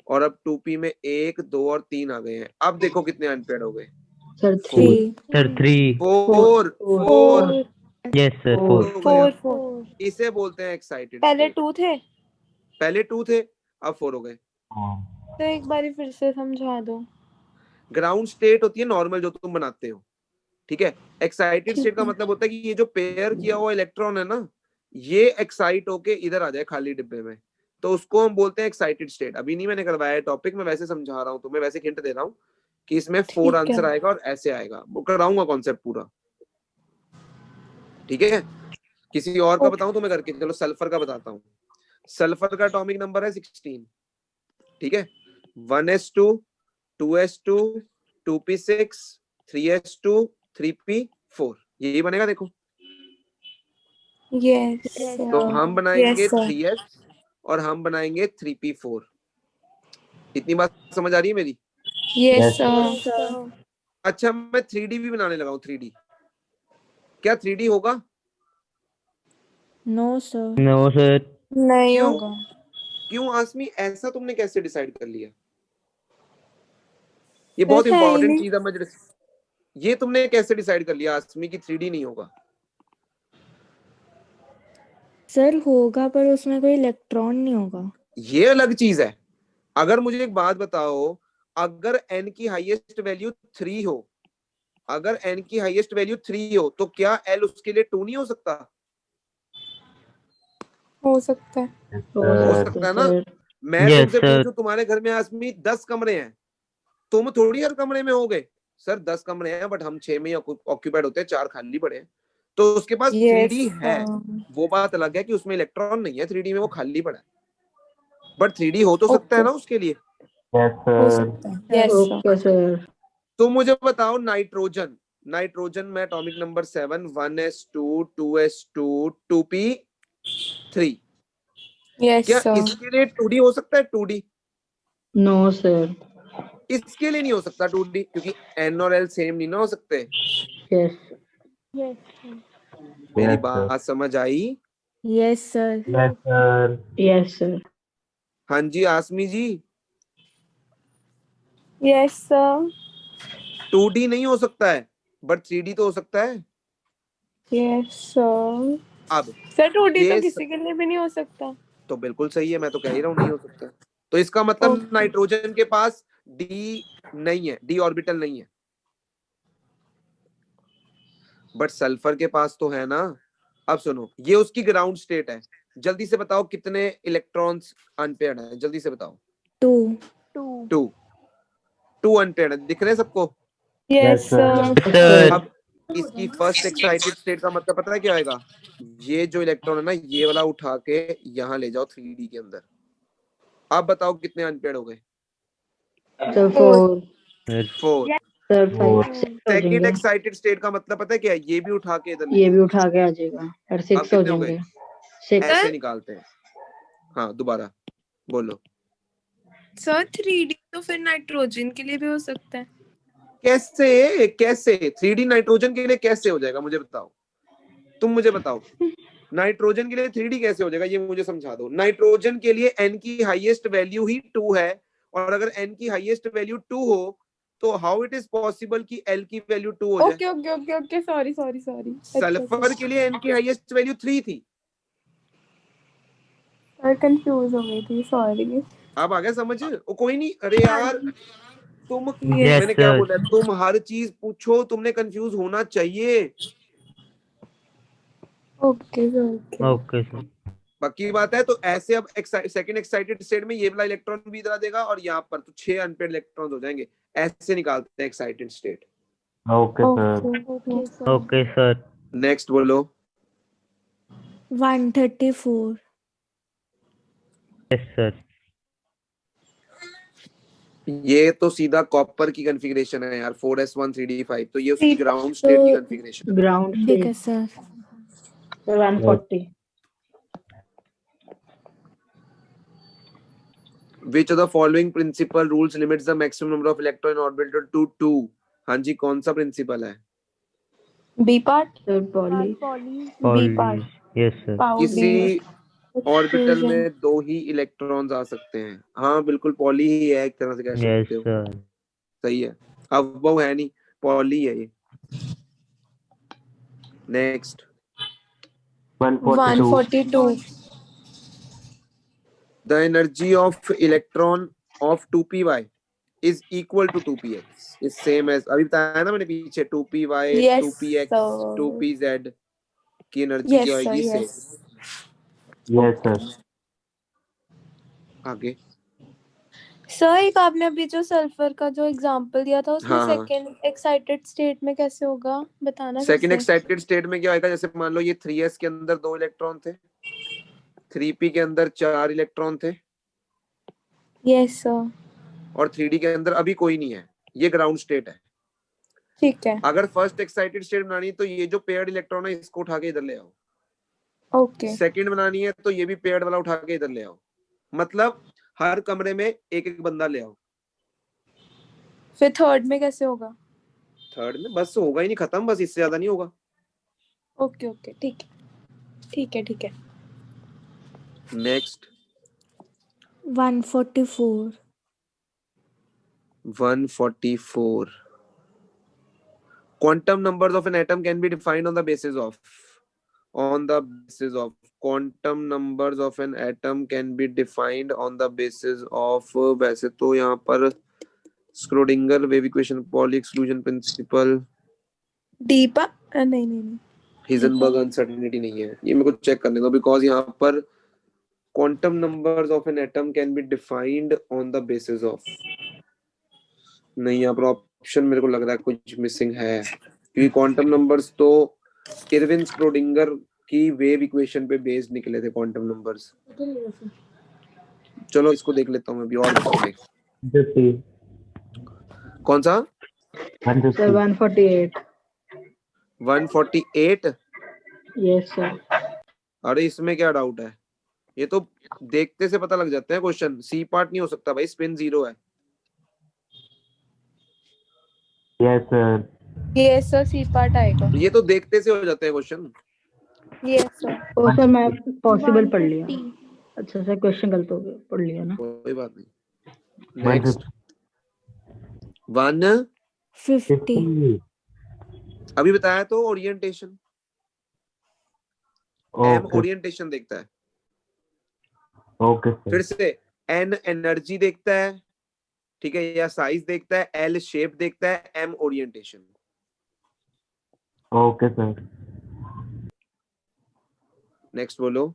और अब 2p में 1 2 और 3 आ गए हैं। अब देखो कितने अनपेयर्ड हो गए। सर 3. 3. sir 3 4 4. 4 yes sir 4 हो गया। 4. इसे बोलते हैं एक्साइटेड पहले स्टेट। 2 थे, पहले 2 थे, अब 4 हो गए। तो एक बारी फिर से समझा दो। ग्राउंड स्टेट होती है नॉर्मल जो तुम बनाते हो, ठीक है। एक्साइटेड स्टेट का मतलब होता है कि ये जो पेयर किया हुआ इलेक्ट्रॉन है ना, ये एक्साइट होके इधर आ जाए खाली डिब्बे में, तो उसको हम बोलते हैं एक्साइटेड स्टेट। अभी नहीं मैंने करवाया है टॉपिक, मैं वैसे समझा रहा हूँ तुम्हें, वैसे हिंट दे रहा हूँ कि इसमें 4 ठीक है। आंसर आएगा और ऐसे आएगा। वो कराऊंगा कॉन्सेप्ट पूरा, ठीक है। किसी और का बताऊं तो मैं करके, चलो सल्फर का बताता हूँ। सल्फर का एटॉमिक नंबर है 16, ठीक है। 1s2 2s2 2p6 3s2 3p4, यही बनेगा देखो। Yes. Yes, तो sir. हम बनाएंगे Yes, sir. 3s और हम बनाएंगे 3p4। इतनी बात समझ आ रही है मेरी? Yes, Yes, sir. Yes, sir. अच्छा, मैं 3d भी बनाने लगा हूँ। 3d, क्या 3d होगा? No, sir. no sir नहीं क्यों? होगा। क्यों आसमी, ऐसा तुमने कैसे डिसाइड कर लिया? ये बहुत है ही इंपॉर्टेंट नहीं। चीज है। ये तुमने कैसे डिसाइड कर लिया आसमी की 3D नहीं होगा? सर होगा पर उसमें कोई इलेक्ट्रॉन नहीं होगा। ये अलग चीज है। अगर मुझे एक बात बताओ, अगर n की हाईएस्ट वैल्यू 3 हो, अगर n की हाईएस्ट वैल्यू 3 हो, तो क्या l उसके लिए 2 नहीं हो सकता? हो सकता है। Yes, हो हो sir. सकता है ना? सर। मैं Yes, तुमसे sir. पूछूं, तुम्हारे घर में आसमी 10 कमरे हैं, तुम थोड़ी हर कमरे में होगे। सर 10 कमरे हैं बट हम 6 में ऑक्यूपाइड होते हैं, 4 खाली पड़े हैं, तो उसके पास यस 3D है। वो बात अलग है कि उसमें इलेक्ट्रॉन नहीं है 3D में, वो खाली पड़ा है, बट 3D हो तो सकता है ओके, ना उसके लिए। Yes, हो sir. सकता है। Yes sir. Okay sir. तो मुझे बताओ नाइट्रोजन, नाइट्रोजन में atomic number 7, 1s2 2s2 2p3, yes क्या सर। इसके लिए 2D हो सकता है? 2D no sir. इसके लिए नहीं हो सकता 2D, क्योंकि n और l सेम नहीं ना हो सकते। यस। यस मेरी Yes, sir. बात समझ आई? Yes sir. Yes, sir. Yes sir. हाँ जी आसमी जी, यस सर। 2D नहीं हो सकता है बट 3D तो हो सकता है। Yes sir. अब सर 2D तो ये किसी के लिए भी नहीं हो सकता। तो बिल्कुल सही है, मैं तो कह ही रहा हूँ नहीं हो सकता। तो इसका मतलब ओके। नाइट्रोजन के पास D नहीं है, D ऑर्बिटल नहीं है, बट सल्फर के पास तो है ना। अब सुनो, ये उसकी ग्राउंड स्टेट है। जल्दी से बताओ कितने इलेक्ट्रॉन्स अनपेयर्ड है, जल्दी से बताओ। 2। 2। 2 अनपेयर्ड है, दिख रहे हैं सबको? Yes Yes, sir. Sir. Yes, sir. अब इसकी फर्स्ट एक्साइटेड स्टेट का मतलब पता है क्या आएगा? ये जो इलेक्ट्रॉन है ना, ये वाला उठा के यहाँ ले जाओ 3D के अंदर। आप बताओ कितने अनपेयर्ड हो गए? सर 4। 4। 4। Sir 5 Four. 6 हो सेकेंड जाएंगे। एक्साइटेड स्टेट का मतलब पता है क्या है? ये भी उठा के इधर ले ये भी जाओ। उठा के आ जाएगा और अब 6 हो कितने हो गए? जाएंगे। 6। ऐसे सर निकालते हैं। हाँ दोबारा बोलो। सर 3D तो फिर नाइट्रोजन के लिए भी हो सकता है। कैसे कैसे 3D नाइट्रोजन के लिए कैसे हो जाएगा, मुझे बताओ। तुम मुझे बताओ नाइट्रोजन के लिए 3D कैसे हो जाएगा, ये मुझे समझा दो। नाइट्रोजन के लिए n की हाईएस्ट वैल्यू ही 2 है, और अगर n की हाईएस्ट वैल्यू 2 हो तो हाउ इट इज पॉसिबल कि l की वैल्यू 2 हो जाए? Okay okay okay okay, sorry sorry sorry. Sulphur के लिए n की हाईएस्ट वैल्यू 3 थी। सर कंफ्यूज हो गई थी, सॉरी। अब आ गया समझ? ओ कोई नहीं, अरे यार तुम, ये Yes, मैंने क्या sir. बोला, तुम हर चीज पूछो, तुमने कंफ्यूज होना चाहिए। Okay sir okay. Okay, sir. पक्की बात है? तो ऐसे अब सेकंड एक्साइटेड स्टेट में ये वाला इलेक्ट्रॉन भी इधर आ जाएगा और यहाँ पर तो 6 अनपेयर्ड इलेक्ट्रॉन्स हो जाएंगे। ऐसे निकालते हैं excited state. Okay, sir. Okay sir. Okay, sir. Next बोलो। 134। Yes, sir. ये तो सीधा कॉपर की कॉन्फ़िगरेशन है यार, 4s1 3d5, तो ये उसकी ग्राउंड तो स्टेट की कॉन्फ़िगरेशन है। ग्राउंड ठीक है state. Sir. Sir 140। Which of the following principal rules limits the maximum number of electron in orbital to 2? हाँ जी, कौन सा प्रिंसिपल है? B part. Sir Pauli. B part. Polish. Yes, sir. पाउ बी किसी ऑर्बिटल एक्सक्लूजन। में 2 ही इलेक्ट्रॉन्स आ सकते हैं। हाँ बिल्कुल, पॉली ही है, एक तरह से कह Yes, सकते हो। sir. सही है। अब वो है नहीं, पॉली है ये। Next. 142. 142। The energy of electron of 2py is equal to 2px is same as, अभी बताया ना मैंने पीछे, 2py yes 2px sir. 2pz की एनर्जी क्या यस सर होगी, सेम। यस। Yes, sir. आगे। सर एक आपने अभी जो सल्फर का जो एग्जांपल दिया था उसमें हाँ हाँ, सेकेंड एक्साइटेड स्टेट में कैसे होगा बताना फिर सेकंड से। एक्साइटेड स्टेट में क्या होगा, जैसे मान लो ये 3s के अंदर 2 इलेक्ट्रॉन थे, 3p के अंदर 4 इलेक्ट्रॉन थे, यस सर। और 3d के अंदर अभी कोई नहीं है। ये ग्राउंड स्टेट है। ठीक है। अगर फर्स्ट एक्साइटेड स्टेट बनानी है तो ये जो पेयर्ड इलेक्ट्रॉन है इसको उठा के इधर ले आओ। ओके। सेकंड बनानी है तो ये भी पेयर्ड वाला उठा के इधर ले आओ। मतलब हर कमरे में एक एक बंदा ले आओ। फिर थर्ड में कैसे होगा। थर्ड में बस होगा ही नहीं, खत्म, बस इससे ज्यादा नहीं होगा। ओके ओके ठीक है ठीक है ठीक है। Next. 144। 144. Quantum numbers of an atom can be defined on the basis of. Quantum numbers of an atom can be defined on the basis of. वैसे तो यहाँ पर Schrodinger wave equation, Pauli exclusion principle, डीपा नहीं नहीं नहीं Heisenberg uncertainty नहीं है, ये मेरे को चेक करने दो, बिकॉज यहाँ पर quantum numbers of an atom can be defined on the basis of, नहीं यहाँ पर ऑप्शन मेरे को लग रहा है कुछ मिसिंग है, क्योंकि क्वांटम नंबर्स तो इरविन स्क्रोडिंगर की वेव इक्वेशन पे बेस्ड निकले थे क्वांटम नंबर्स। चलो इसको देख लेता हूँ मैं अभी, और बताओगे 50. कौन सा? सर 150. 148. 148? Yes sir. अरे इसमें क्या डाउट है, ये तो देखते से पता लग जाता है क्वेश्चन, सी पार्ट नहीं हो सकता भाई, स्पिन 0 है। Yes, sir. ये सर सी पार्ट आएगा। ये तो देखते से हो जाते हैं question. Yes sir. Oh sir मैं पॉसिबल पढ़ लिया। 150. अच्छा सर क्वेश्चन गलत हो गया, पढ़ लिया ना। कोई बात नहीं। नेक्स्ट 1 50 50. अभी बताया तो ओरिएंटेशन, एम Okay. ओरिएंटेशन देखता है, Okay, फिर sir. से एन एनर्जी देखता है, ठीक है, या साइज देखता है, एल शेप देखता है, M orientation. Okay, sir. Next बोलो,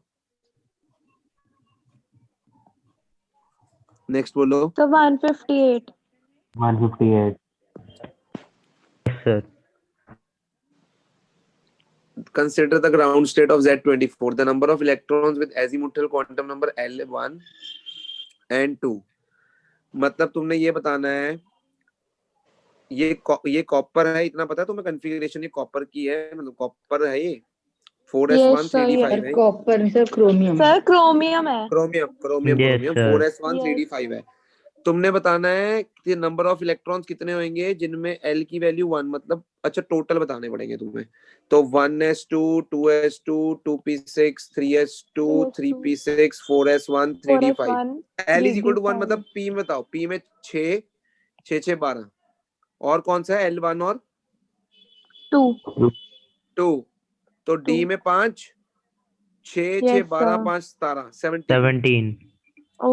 नेक्स्ट बोलो। तो 158. 158. Yes, sir. Consider the ground state of Z24. The number of electrons with azimuthal quantum number L1 and 2. मतलब तुमने ये बताना है, ये कॉपर है, इतना पता है तुम्हें, कॉन्फ़िगरेशन ये कॉपर की है, मतलब कॉपर है ये, 4s1 Yes, sir, 3d5 sir है, कॉपर नहीं सर क्रोमियम। सर क्रोमियम है। Chromium chromium Yes, chromium, sir. 4s1 Yes. 3d5 है। तुमने बताना है कि नंबर ऑफ इलेक्ट्रॉन्स कितने होंगे जिनमें एल की वैल्यू 1, मतलब अच्छा टोटल बताने पड़ेंगे तुम्हें, तो 1s2 2s2 2p6 3s2 3p6 4s1 3d5, 4s1 L is equal to 1, 3d5. मतलब पी में बताओ, पी में 6 6 6 12, और कौन सा है, L1 और 2. 2, तो डी 2. में 5 6 6 Yes, 12 sir. 5 17 17। 17.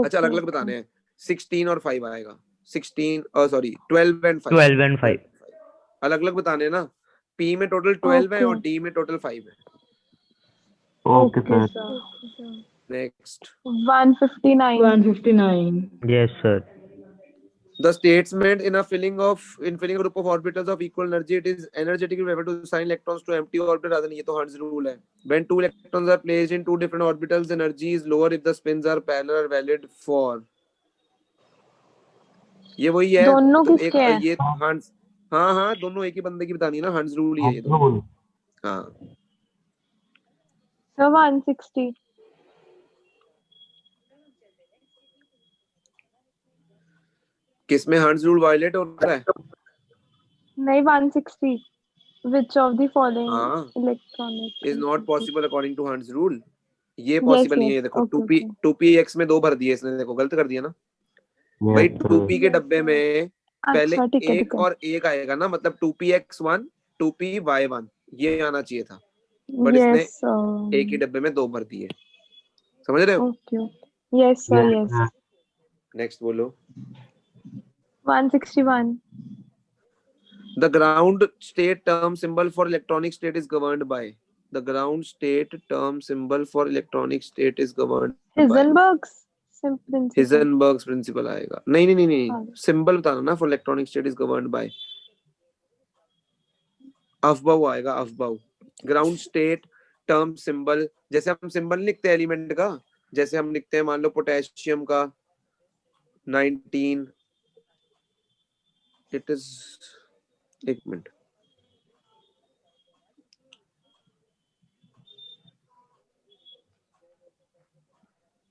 अच्छा अलग अलग बताने हैं, 16 और 5 आएगा, 16 सॉरी 12 एंड 5, 12 and 5. अलग अलग बताने हैं ना, पी में टोटल 12 है और डी में टोटल 5 है। Okay, sir. Next 159. 159. Yes, sir. the statement in filling a group of orbitals of equal energy, it is energetically preferred to assign electrons to empty orbit rather than, ये तो Hertz rule है, when two electrons are placed in two different orbitals the energy is lower if the spins are parallel or valid for, ये वही है दोनों तो किसके एक हैं? ये हंस, हाँ हाँ दोनों एक ही बंदे की बतानी है ना, हंस रूल ही है ये दोनों। Rule. हाँ सर 160. किसमें हंस रूल वायलेट हो रहा है? नहीं 160. Which of the following हाँ electronic is not possible according to हंस रूल, ये Yes, पॉसिबल नहीं yes. है, देखो Okay, 2px में 2 भर दिए इसने, देखो गलत कर दिया ना भाई, Yes, sir. 2p के डब्बे में पहले अच्छा ठीक है एक और एक आएगा ना, मतलब 2px1 2py1 ये आना चाहिए था, बट इसने Yes, एक ही डब्बे में 2 भर दिए, समझ रहे हो? okay. Yes, sir, Yes, yes. sir. Next बोलो। 161. The ground state term symbol for electronic state is governed by, the ground state term symbol for electronic state is governed by Heisenberg's principle. Heisenberg's principle आएगा, नहीं नहीं नहीं नहीं, हाँ. Symbol बताना ना, for electronic state is governed by, Aufbau आएगा, Aufbau. Ground state term symbol, जैसे हम सिंबल लिखते हैं एलिमेंट का, जैसे हम लिखते हैं मान लो पोटेशियम का 19, इट इज, एक मिनट,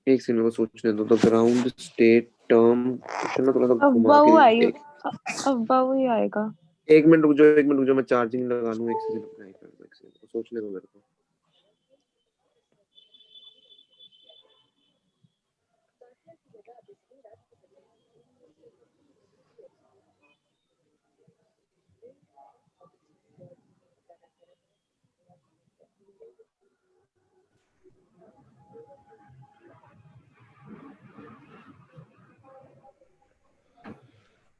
एक सेकंड को सोचने दो, तो ग्राउंड स्टेट टर्म ना थोड़ा सा घुमा अब के आई एक, अब ही आएगा। एक मिनट रुक जाओ, एक मिनट रुक जाओ, मैं चार्जिंग लगा लूं, एक सेकंड रुकना, एक सेकंड को सोचने दो मेरे को।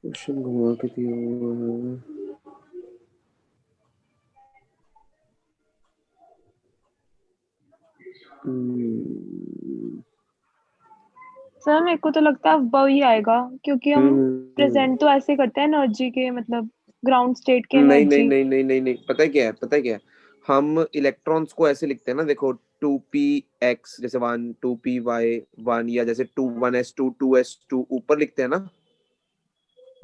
क्वेश्चन घुमा के दिया हुआ है। सर मेरे को तो लगता है अब ही आएगा, क्योंकि हम प्रेजेंट तो ऐसे करते हैं एनर्जी के, मतलब ग्राउंड स्टेट के नहीं एनर्जी। नहीं नहीं नहीं नहीं नहीं, पता है क्या है, पता है क्या है, हम इलेक्ट्रॉन्स को ऐसे लिखते हैं ना, देखो 2px जैसे 1 2py 1, या जैसे 1s2 2s2 ऊपर लिखते हैं ना,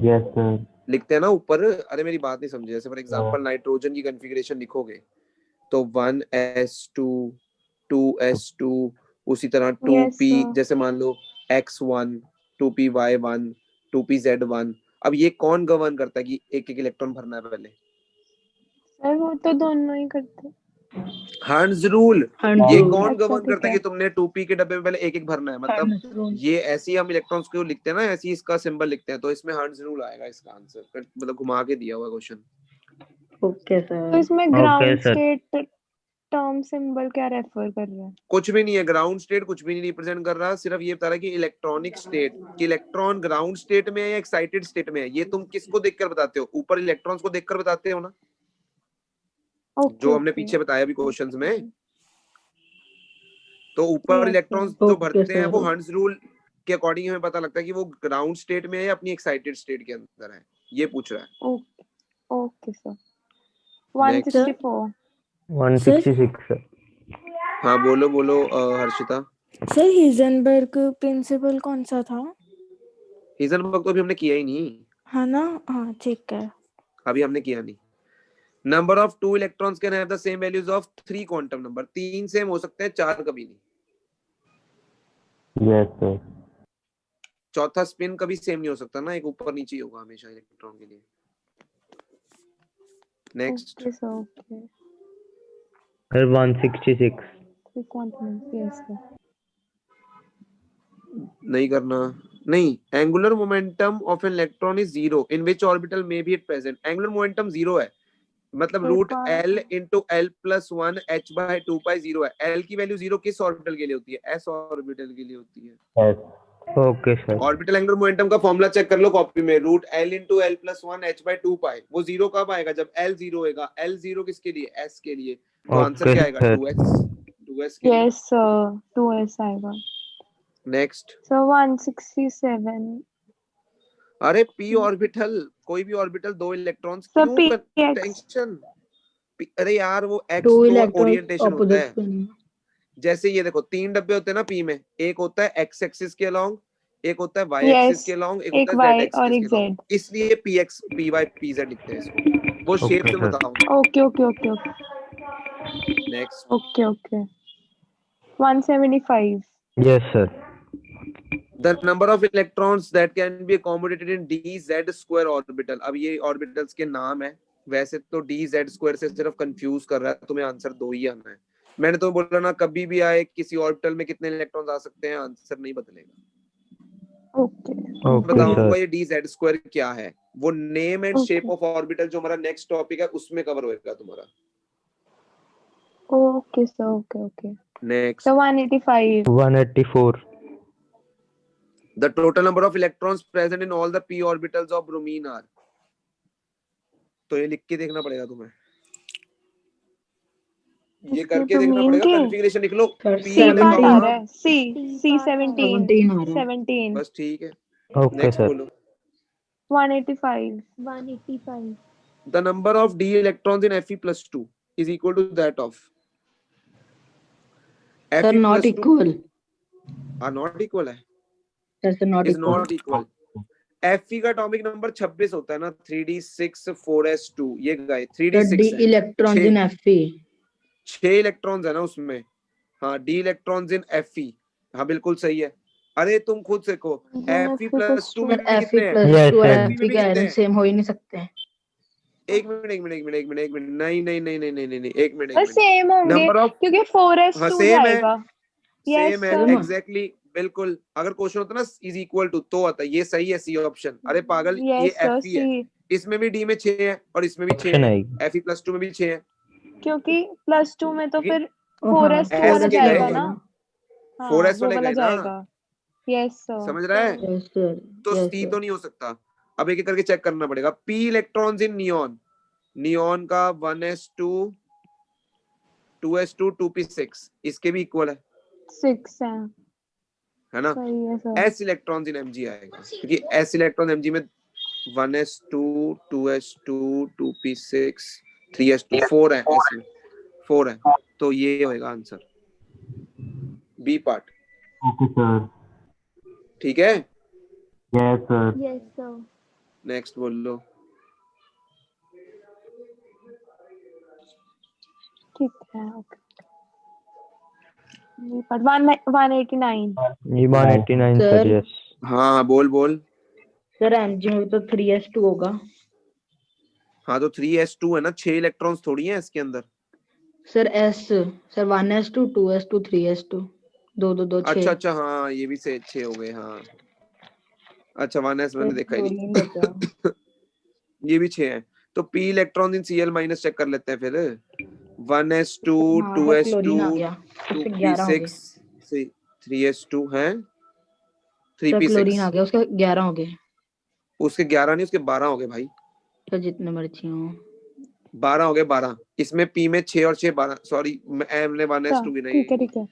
Yes, sir. लिखते हैं ना ऊपर। अरे मेरी बात नहीं समझे, जैसे फॉर एग्जांपल नाइट्रोजन की कॉन्फ़िगरेशन लिखोगे तो 1s2 2s2, उसी तरह Yes, 2p, sir. जैसे मान लो x1 2py1 2pz1। अब ये कौन गवर्न करता है कि एक एक इलेक्ट्रॉन भरना है पहले? सर वो तो दोनों ही करते हैं। Hertz rule. हर्ट्ज ये रूल। कौन अच्छा, गवर्न ठीक करता है है। कि तुमने 2p के डब्बे में पहले एक एक भरना है? मतलब हर्ट्ज रूल। ये ऐसे ही हम इलेक्ट्रॉन्स को लिखते हैं ना, ऐसे ही इसका सिंबल लिखते हैं, तो इसमें हर्ट्ज रूल आएगा इसका आंसर, मतलब घुमा के दिया हुआ क्वेश्चन। ओके तो सर। इसमें ground sir. State term symbol क्या रेफर कर रहा है? कुछ भी नहीं है, ग्राउंड स्टेट कुछ भी नहीं रिप्रेजेंट कर रहा, सिर्फ ये बता रहा है कि इलेक्ट्रॉनिक स्टेट, कि इलेक्ट्रॉन ग्राउंड स्टेट में है या एक्साइटेड स्टेट में है। ये तुम किसको देखकर बताते हो? ऊपर इलेक्ट्रॉन्स को देखकर बताते हो ना, जो हमने पीछे बताया भी क्वेश्चंस में। तो ऊपर Yes, इलेक्ट्रॉन्स sir. जो ओके भरते हैं सर। वो हर्ट्ज रूल के अकॉर्डिंग हमें पता लगता है कि वो ग्राउंड स्टेट में है या अपनी एक्साइटेड स्टेट के अंदर है, ये पूछ रहा है। Okay sir. Next. 164। 166 सर। हाँ बोलो बोलो हर्षिता। सर हिजनबर्ग प्रिंसिपल कौन सा था? हिजनबर्ग तो अभी हमने किया ही नहीं, हाँ ना, हाँ ठीक है। अभी हमने किया नहीं। Number of 2 electrons can have the same values of 3 quantum number. 3 same हो सकते हैं, 4 कभी नहीं। Yes, sir. चौथा स्पिन कभी सेम नहीं हो सकता ना, एक ऊपर नीचे ही होगा हमेशा इलेक्ट्रॉन के लिए। Next. Okay sir, okay. Sir 166 3 quantum, yes sir. नहीं करना, नहीं। Angular momentum of an electron is zero in which orbital may be it present. Angular momentum zero है, मतलब root L into L plus 1 H by 2 pi zero है। L की value zero किस orbital के लिए होती है? एस ऑर्बिटल के लिए होती है। Yes. Okay sir. Orbital angular momentum का फॉर्मूला चेक कर लो कॉपी में, root L into L plus 1 H by 2 pi. वो जीरो कब आएगा? जब एल जीरो होगा। एल जीरो किसके लिए? एस के लिए। तो आंसर ओके क्या आएगा? सर। 2s के लिए। यस सर, 2s आएगा। नेक्स्ट। सर 167। अरे पी ऑर्बिटल, कोई भी ऑर्बिटल, 2 इलेक्ट्रॉन्स, सर क्यों px। टेंशन? अरे यार वो टू एक्स तो इलेक्ट्रॉन्स ओरिएंटेशन होता ऑपोजिट है। स्पिन। जैसे ये देखो 3 डब्बे होते हैं ना पी में, एक होता है एक्स एक्सिस के अलोंग, एक होता है वाई एक्सिस यस, के अलोंग, एक एक होता है जेड y और एक्सिस के एक अलोंग। z। इसलिए P X P Y P Z लिखते हैं इसको। वो शेप ओके से सर। बताऊंगा। Okay okay okay okay next. Okay okay. 175। Yes sir. The number of electrons that can be accommodated in D Z square orbital. अब ये orbitals के नाम है, वैसे तो डी जेड स्क्वायर से सिर्फ कंफ्यूज कर रहा है, तुम्हें आंसर 2 ही आना है। मैंने तो बोला ना, कभी भी आए किसी ऑर्बिटल में कितने इलेक्ट्रॉन्स आ सकते हैं, आंसर नहीं बदलेगा। ओके ओके बताऊंगा सर। ये डी जेड स्क्वायर क्या है, वो name and shape okay of orbital जो हमारा नेक्स्ट टॉपिक है उसमें कवर होएगा तुम्हारा। Okay sir, okay okay. Next. Sir 185। 184 the total number of electrons present in all the p orbitals of bromine are. तो ये लिख के देखना पड़ेगा तुम्हें, ये इसके करके देखना ब्रोमीन पड़ेगा। के कॉन्फ़िगरेशन लिख लो। सर p सी लिखा पार्ट आ हुआ, रहा है, सी 17 17 आ रहा है। 17। बस ठीक है। Okay next sir. बोलो। 185। 185 the number of d electrons in Fe+2 is equal to that of sir not Fe+2 equal. Are not equal है, sir not is equal. Not equal. Fe का एटॉमिक नंबर 26 होता है ना, 3d6 4s2। ये गए sir 3d6 D है, electrons in Fe। 6 electrons है ना उसमें। हाँ, d इलेक्ट्रॉन्स इन Fe। हाँ बिल्कुल सही है। अरे तुम खुद से को Fe+2 में सर भी कितने हैं? Yes, Fe+2 और sir. Fe में Fe भी के कितने आयरन हैं? सेम हो ही नहीं सकते। एक मिनट एक मिनट एक मिनट एक मिनट एक मिनट, नहीं नहीं नहीं नहीं नहीं नहीं नहीं, एक मिनट एक और मिनट। सेम होंगे नंबर ऑफ, क्योंकि हाँ 4s2 सेम है, जाएगा। यस सेम है सर। एग्जैक्टली बिल्कुल। अगर क्वेश्चन होता ना इज इक्वल टू तो आता, ये सही है सी ऑप्शन। अरे पागल, ये यस सर, Fe है, सी। इसमें भी d में 6 है और इसमें भी 6 ऑप्शन है, आएगी। Fe+2 में भी 6 है। क्योंकि +2 में तो फिर 4s S वाला के जाएगा गए। ना? हाँ 4s वो वाले वाला गए ना, जाएगा। Yes sir. समझ रहा है? यस सर, तो यस C सर। तो नहीं हो सकता। अब एक एक करके चेक करना पड़ेगा। P electrons in neon, neon का 1s2 2s2 2p6 इसके भी इक्वल है 6 है ना? सही है sir. S electrons in Mg आएगा, क्योंकि S इलेक्ट्रॉन Mg में 1s2 2s2 2p6 3s2 4 है, S में 4 है, तो ये होएगा answer B part. Okay, sir. ठीक है, Yes, sir. Yes sir. Next बोल लो। ठीक है ओके। बट 189। ये 189 सर, सर यस। हाँ बोल बोल। सर Mg में तो 3s2 होगा। हाँ तो 3s2 है ना, 6 इलेक्ट्रॉन्स थोड़ी हैं इसके अंदर। सर 1s2 2s2 3s2 2 2 2 अच्छा 6। अच्छा, हाँ ये भी से 6 हो गए, हाँ अच्छा 1s मैंने सर देखा ही क्लोरीन बचा। नहीं। ये भी 6 है, तो p electron in Cl minus check कर लेते हैं फिर। 1s2 हाँ है, 2s2 क्लोरीन आ गया, उसके 11 हो 2p6 गए। से 3s2 है सर 3p6, क्लोरीन आ गया, उसके 11 हो गए। उसके 11 नहीं, उसके 12 हो गए भाई, सर जितने मर्जी हो। 12 हो गए 12। इसमें p में 6 और 6 12, सॉरी हमने 1s2 गिना, ठीक है ठीक है।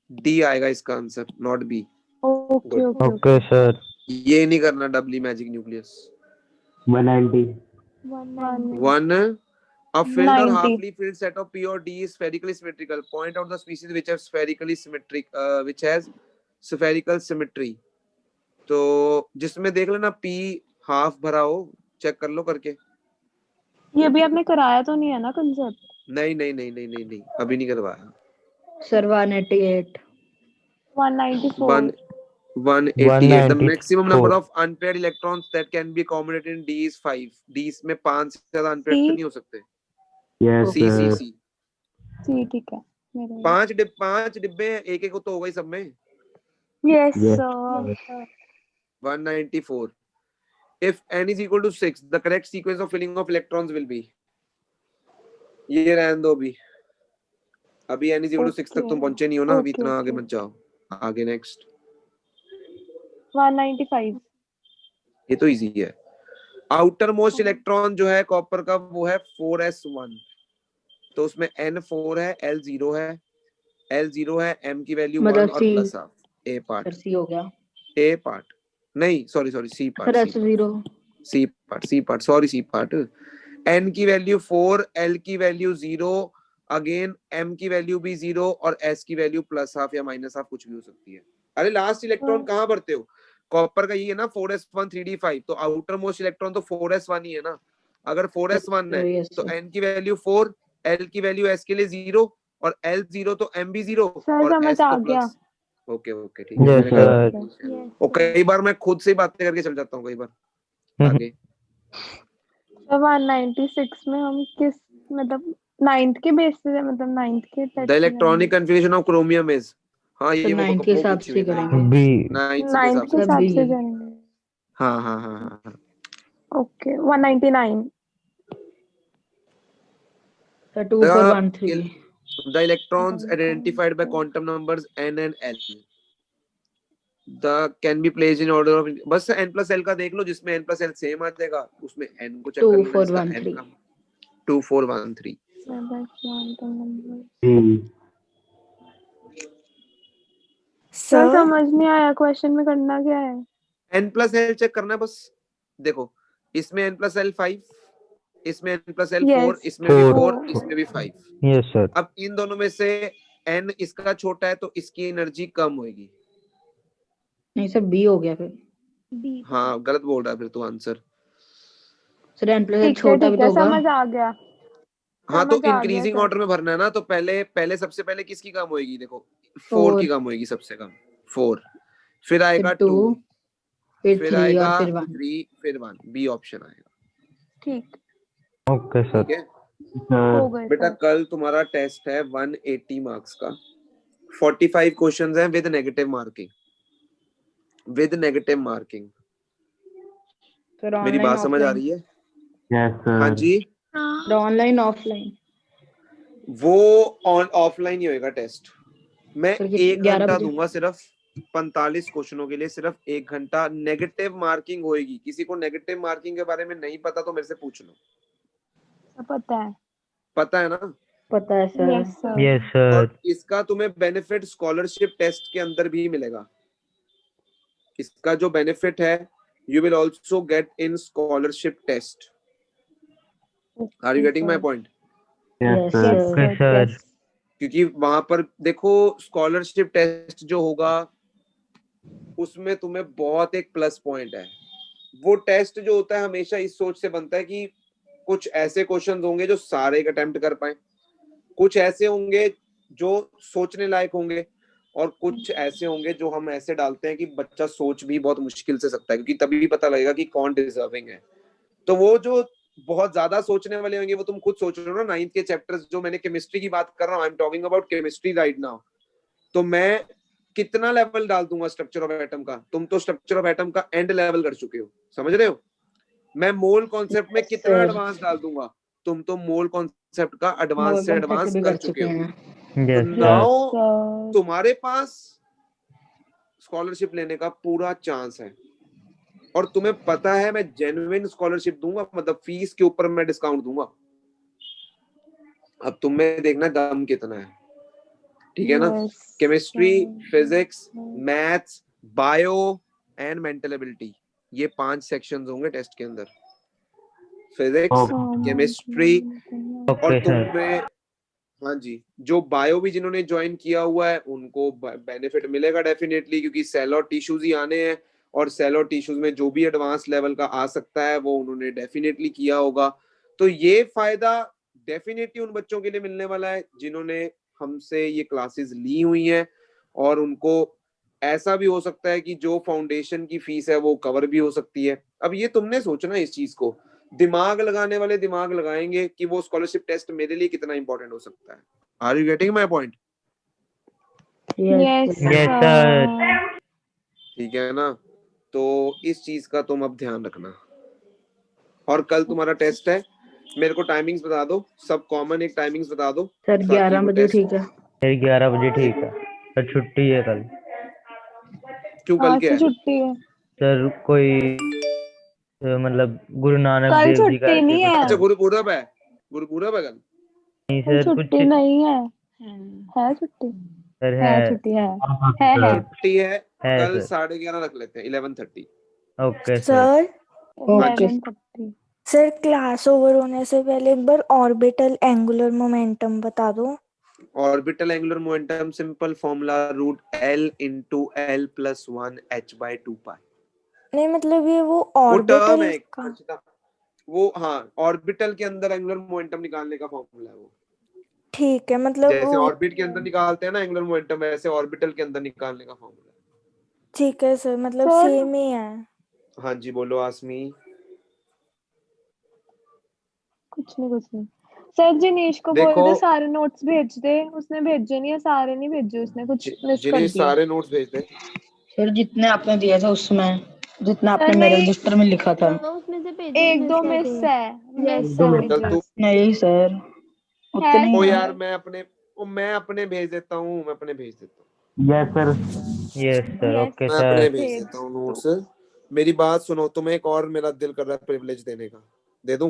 डी आएगा इसका answer, not be. Okay good, okay okay sir. ये नहीं करना डबली magic nucleus. 190. 1 a filled or 90। halfly filled set of P or D is spherically symmetrical. Point out the species which have spherically symmetric, which has spherical symmetry. तो जिसमें देख लेना P half भरा हो, check कर लो करके। ये भी आपने कराया तो नहीं है ना कंसेप्ट? नहीं नहीं नहीं नहीं नहीं नहीं, अभी नहीं करवाया। Sir 188। 194। 188. The maximum number 194। of unpaired electrons that can be accommodated in D is 5. D में 5 से ज्यादा unpaired C? तो नहीं हो सकते। Yes, सी सी sir. सी सी ठीक है मेरे। 5 डिब्बे हैं, एक एक तो होगा ही सब में। Yes Yes. Sir. 194. If n is equal to 6, the correct sequence of filling of electrons will be, ये रहने दो अभी n is equal to 6 तक तुम पहुंचे नहीं हो ना, अभी ओके इतना आगे ओके। मत जाओ। आगे नेक्स्ट, 195। ये तो इजी है। आउटर मोस्ट इलेक्ट्रॉन जो है कॉपर का वो है 4s1, तो उसमें n 4 है, l 0 है, l 0 है, m की वैल्यू 1 मतलब और C. Plus half. A sir part, C हो गया। ए पार्ट नहीं, sorry sorry, C part, sir S0। C part sorry, C part. n की वैल्यू 4, l की वैल्यू 0, अगेन m की वैल्यू भी 0 और s की वैल्यू प्लस हाफ या माइनस हाफ कुछ भी हो सकती है। अरे लास्ट इलेक्ट्रॉन कहाँ भरते हो? कॉपर का ये है ना 4s1 3d5, तो आउटर मोस्ट इलेक्ट्रॉन तो 4s1 ही है ना। अगर 4s1 है यस तो सर। n की वैल्यू 4, l की वैल्यू s के लिए 0 और l 0 तो m भी 0 सर और समझ s आ तो गया। प्लस। ओके ओके ठीक है, यस मैंने कहा। सर। और कई बार मैं खुद से ही बातें करके चल जाता हूँ कई बार आगे। तो 196 में हम किस मतलब 9th के बेस पे, मतलब 9th के the electronic configuration of chromium is, हाँ तो ये 9 के वो हिसाब पूछी से हुई है, करेंगे। बी। 9 के 9th हिसाब के से। हिसाब बी। से जाएंगे। हाँ हाँ हाँ हाँ हाँ। Okay 199। Sir 2413। The electrons identified by quantum numbers n and l, the can be placed in order of, बस n plus l का देख लो, जिसमें n plus l सेम आ जाएगा उसमें n को चेक कर लेना, जिसका n 2413। कम। 2413। सर सर समझ नहीं आया क्वेश्चन में करना क्या है? n plus l चेक करना है बस। देखो इसमें n plus l 5, इसमें n plus l 4, Yes. इसमें भी 4, 4। इसमें भी 5। Yes sir. अब इन दोनों में से n इसका छोटा है तो इसकी एनर्जी कम होगी। नहीं सर बी हो गया फिर। हाँ गलत बोल रहा है फिर तू answer. Sir n plus l ठीक है छोटा भी ठीक तो है होगा। समझ आ गया। हाँ तो समझ आ गया इंक्रीजिंग सर। ऑर्डर में भरना है ना, तो पहले सबसे पहले किसकी कम होगी? देखो 4 4 की कम होगी सबसे कम, 4, फिर आएगा फिर 2, 2 फिर फिर 3 आएगा और फिर 1। 3, फिर 1, बी ऑप्शन आएगा। ठीक ओके ठीक सर। है हो गए बेटा, सर। कल तुम्हारा टेस्ट है 180 मार्क्स का, 45 क्वेश्चंस हैं with negative marking, with negative marking. Sir मेरी ऑनलाइन बात समझ आ ऑफलाइन। रही है? Yes, sir. हाँ जी, सर ऑनलाइन ऑफलाइन। वो ऑफलाइन ही होएगा टेस्ट। मैं सर 1 11 घंटा बजे दूंगा सिर्फ 45 क्वेश्चनों के लिए, सिर्फ 1 घंटा। नेगेटिव मार्किंग होएगी। किसी को नेगेटिव मार्किंग के बारे में नहीं पता तो मेरे से पूछ लो। सब पता है। पता है ना? पता है सर। Yes sir. यस और सर। इसका तुम्हें बेनिफिट स्कॉलरशिप टेस्ट के अंदर भी मिलेगा। इसका जो बेनिफिट है, you will also get in scholarship test. Are you getting my point? Yes, yes sir. Yes okay sir sir. Yes. क्योंकि वहां पर देखो, स्कॉलरशिप टेस्ट जो होगा उसमें तुम्हें बहुत एक प्लस पॉइंट है। वो टेस्ट जो होता है हमेशा इस सोच से बनता है कि कुछ ऐसे क्वेश्चंस होंगे जो सारे अटेम्प्ट कर पाए, कुछ ऐसे होंगे जो सोचने लायक होंगे, और कुछ ऐसे होंगे जो हम ऐसे डालते हैं कि बच्चा सोच भी बहुत मुश्किल से सकता है, क्योंकि तभी पता लगेगा कि कौन डिजर्विंग है। तो वो जो बहुत ज्यादा सोचने वाले होंगे, वो तुम खुद सोच रहे हो ना, 9th के चैप्टर्स जो मैंने केमिस्ट्री की बात कर रहा हूँ, I am talking about chemistry right now. तो मैं कितना लेवल डाल दूंगा स्ट्रक्चर ऑफ एटम का? तुम तो स्ट्रक्चर ऑफ एटम का एंड लेवल कर चुके हो, समझ रहे हो? मैं मोल कॉन्सेप्ट में कितना सर एडवांस डाल दूंगा? तुम तो मोल कॉन्सेप्ट का मोल एडवांस से कॉन्सेप्ट एडवांस भी कर कर चुके चुके हो। हैं। तो yes sir. Now yes sir. तुम्हारे पास स्कॉलरशिप लेने का पूरा चांस है, और तुम्हें पता है मैं जेन्युइन स्कॉलरशिप दूंगा, मतलब फीस के ऊपर मैं डिस्काउंट दूंगा। अब तुम्हें देखना दम कितना है, ठीक है ना? Yes chemistry, sir. Physics, maths, bio and mental ability, ये 5 सेक्शंस होंगे टेस्ट के अंदर। Physics, Okay. केमिस्ट्री, और ओके सर। तुम्हें, हाँ जी, जो बायो भी जिन्होंने ज्वाइन किया हुआ है उनको बेनिफिट मिलेगा डेफिनेटली, क्योंकि सेल और टिश्यूज ही आने हैं, और सेल और टिश्यूज में जो भी एडवांस लेवल का आ सकता है वो उन्होंने डेफिनेटली किया होगा। तो ये फायदा डेफिनेटली उन बच्चों के लिए मिलने वाला है जिन्होंने हमसे ये क्लासेस ली हुई हैं, और उनको ऐसा भी हो सकता है कि जो फाउंडेशन की फीस है वो कवर भी हो सकती है। अब ये तुमने सोचना इस चीज को, दिमाग लगाने वाले दिमाग लगाएंगे कि वो स्कॉलरशिप टेस्ट मेरे लिए कितना इंपॉर्टेंट हो सकता है। Are you getting my point? Yes yes sir. Sir. ठीक है ना? तो इस चीज का तुम अब ध्यान रखना। और कल तुम्हारा टेस्ट है, मेरे को टाइमिंग्स बता दो, सब कॉमन एक टाइमिंग्स बता दो सर ताकि 11 वो बजे टेस्ट। ठीक है। सर 11 बजे ठीक है सर। छुट्टी है कल। क्यों, कल आज क्या तो है? छुट्टी है। सर कोई मतलब गुरु नानक कल देव जी का छुट्टी ऐसे नहीं कुछ है। अच्छा, है। गुरुपूरब है। गुरुपूरब है कल? नहीं कल सर, कुछ छुट्टी नहीं है। है छुट्टी। सर है है। छुट्टी है। हाँ, है। छुट्टी है। है कल सर। 11:30 रख लेते हैं, 11:30। Okay sir. सर हाँ जी। 11:30। सर क्लास ओवर होने से पहले एक बार ऑर्बिटल एंगुलर मोमेंटम बता दो। Orbital angular momentum simple formula root L into L plus 1 h/2 pi. नहीं मतलब ये वो वो टर्म ऑर्बिटल है का। अर्चिता, वो हाँ, ऑर्बिटल के अंदर एंगुलर मोमेंटम निकालने का फॉर्मूला है वो। ठीक है मतलब जैसे वो। ऑर्बिट के अंदर निकालते हैं ना एंगुलर मोमेंटम, वैसे ऑर्बिटल के अंदर निकालने का फॉर्मूला है। ठीक है सर मतलब सर सेम ही है। हाँ जी, बोलो आसमी। कुछ नहीं। सर जिनेश को बोल देखो, दे सारे नोट्स भेज दे। उसने भेजे नहीं है, सारे नहीं भेजे, उसने कुछ मिस कर जिन्हें दिया। सारे नोट्स भेज दे। सर जितने आपने दिए थे उसमें, जितना सर आपने मेरे नहीं, रजिस्टर में लिखा था। उसमें से पेजेस एक दो मिस है मिस थे। है। मिस दो है मिनट। चल तू, पेजेस। नहीं सर, है उतने ही ओ हैं। यार सर। मैं अपने भेज देता हूँ, मैं अपने भेज देता हूँ। Yes, sir. Yes sir. Yes okay मैं सर। अपने भेज भेज देता हूँ दो। नोट्स। मेरी बात सुनो, तुम्हें एक और मेरा दिल कर रहा है प्रिविलेज देने का, दे दूं?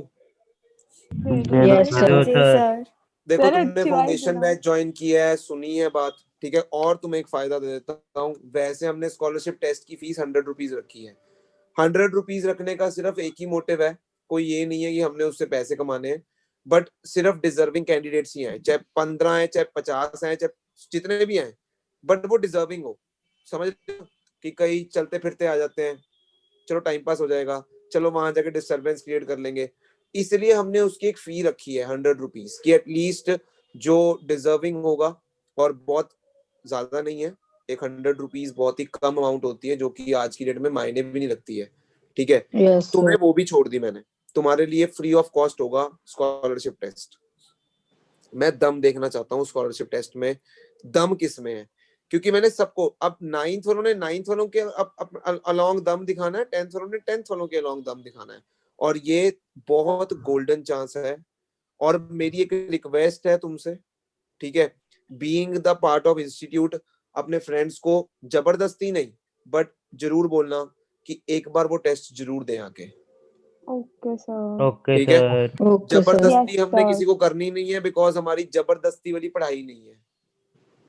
भेजो दे दो यस सर। दो सर। जी सर। सर। देखो, सर तुमने अच्छी बात फाउंडेशन सुनाओ। बैच ज्वाइन किया है, सुनी है बात, ठीक है, और तुम्हें एक फायदा दे देता हूँ। वैसे हमने स्कॉलरशिप टेस्ट की फीस 100 रुपीज रखी है। 100 रुपीज रखने का सिर्फ एक ही मोटिव है, कोई ये नहीं है कि हमने उससे पैसे कमाने हैं, बट सिर्फ डिजर्विंग कैंडिडेट्स ही हैं, चाहे 15 है, चाहे 50 है, चाहे जितने भी हैं, बट वो डिजर्विंग हो। समझ रहे हो? कि कई चलते फिरते आ जाते हैं, चलो टाइम पास हो जाएगा, चलो वहां जाके डिस्टर्बेंस क्रिएट कर लेंगे, इसलिए हमने उसकी एक फी रखी है 100 रुपीज की, एटलीस्ट जो डिजर्विंग होगा, और बहुत ज्यादा नहीं है, एक 100 रुपीज बहुत ही कम अमाउंट होती है, जो कि आज की डेट में मायने भी नहीं लगती है, ठीक है? Yes sir. तुम्हें वो भी छोड़ दी मैंने, तुम्हारे लिए फ्री ऑफ कॉस्ट होगा स्कॉलरशिप टेस्ट। मैं दम देखना चाहता हूँ स्कॉलरशिप टेस्ट में, दम किस में है, क्योंकि मैंने सबको, अब 9th वालों ने 9th वालों के अब अलोंग दम दिखाना है, 10th वालों ने 10th वालों के अलोंग दम दिखाना है, और ये बहुत गोल्डन चांस है और मेरी एक रिक्वेस्ट है तुमसे, ठीक है, being the part of institute, अपने फ्रेंड्स को जबरदस्ती नहीं बट जरूर बोलना कि एक बार वो टेस्ट जरूर दें आके। Okay sir. ओके ठीक है, सर। Okay sir. जबरदस्ती Yes, हमने sir. किसी को करनी नहीं है, बिकॉज हमारी जबरदस्ती वाली पढ़ाई नहीं है,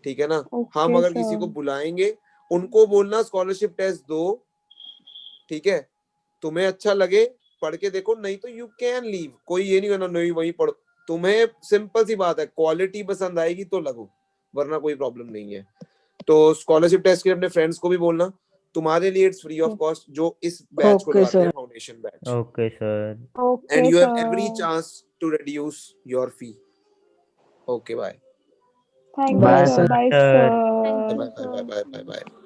ठीक है ना। ओके हम अगर किसी सर। को बुलाएंगे, उनको बोलना स्कॉलरशिप टेस्ट दो, ठीक है, तुम्हें अच्छा लगे पढ़ के देखो, नहीं तो यू कैन लीव, कोई ये नहीं करना नहीं वही पढ़ो, तुम्हें सिंपल सी बात है, क्वालिटी पसंद आएगी तो लगो, वरना कोई प्रॉब्लम नहीं है। तो स्कॉलरशिप टेस्ट के अपने फ्रेंड्स को भी बोलना, तुम्हारे लिए इट्स फ्री ऑफ कॉस्ट, जो इस बैच को ओके लगाते हैं, sir. Foundation batch, okay sir. and okay you have every sir. chance to reduce your fee. Okay, bye. Thank you bye sir. Sir. Bye sir. Sir. Bye bye bye bye bye bye.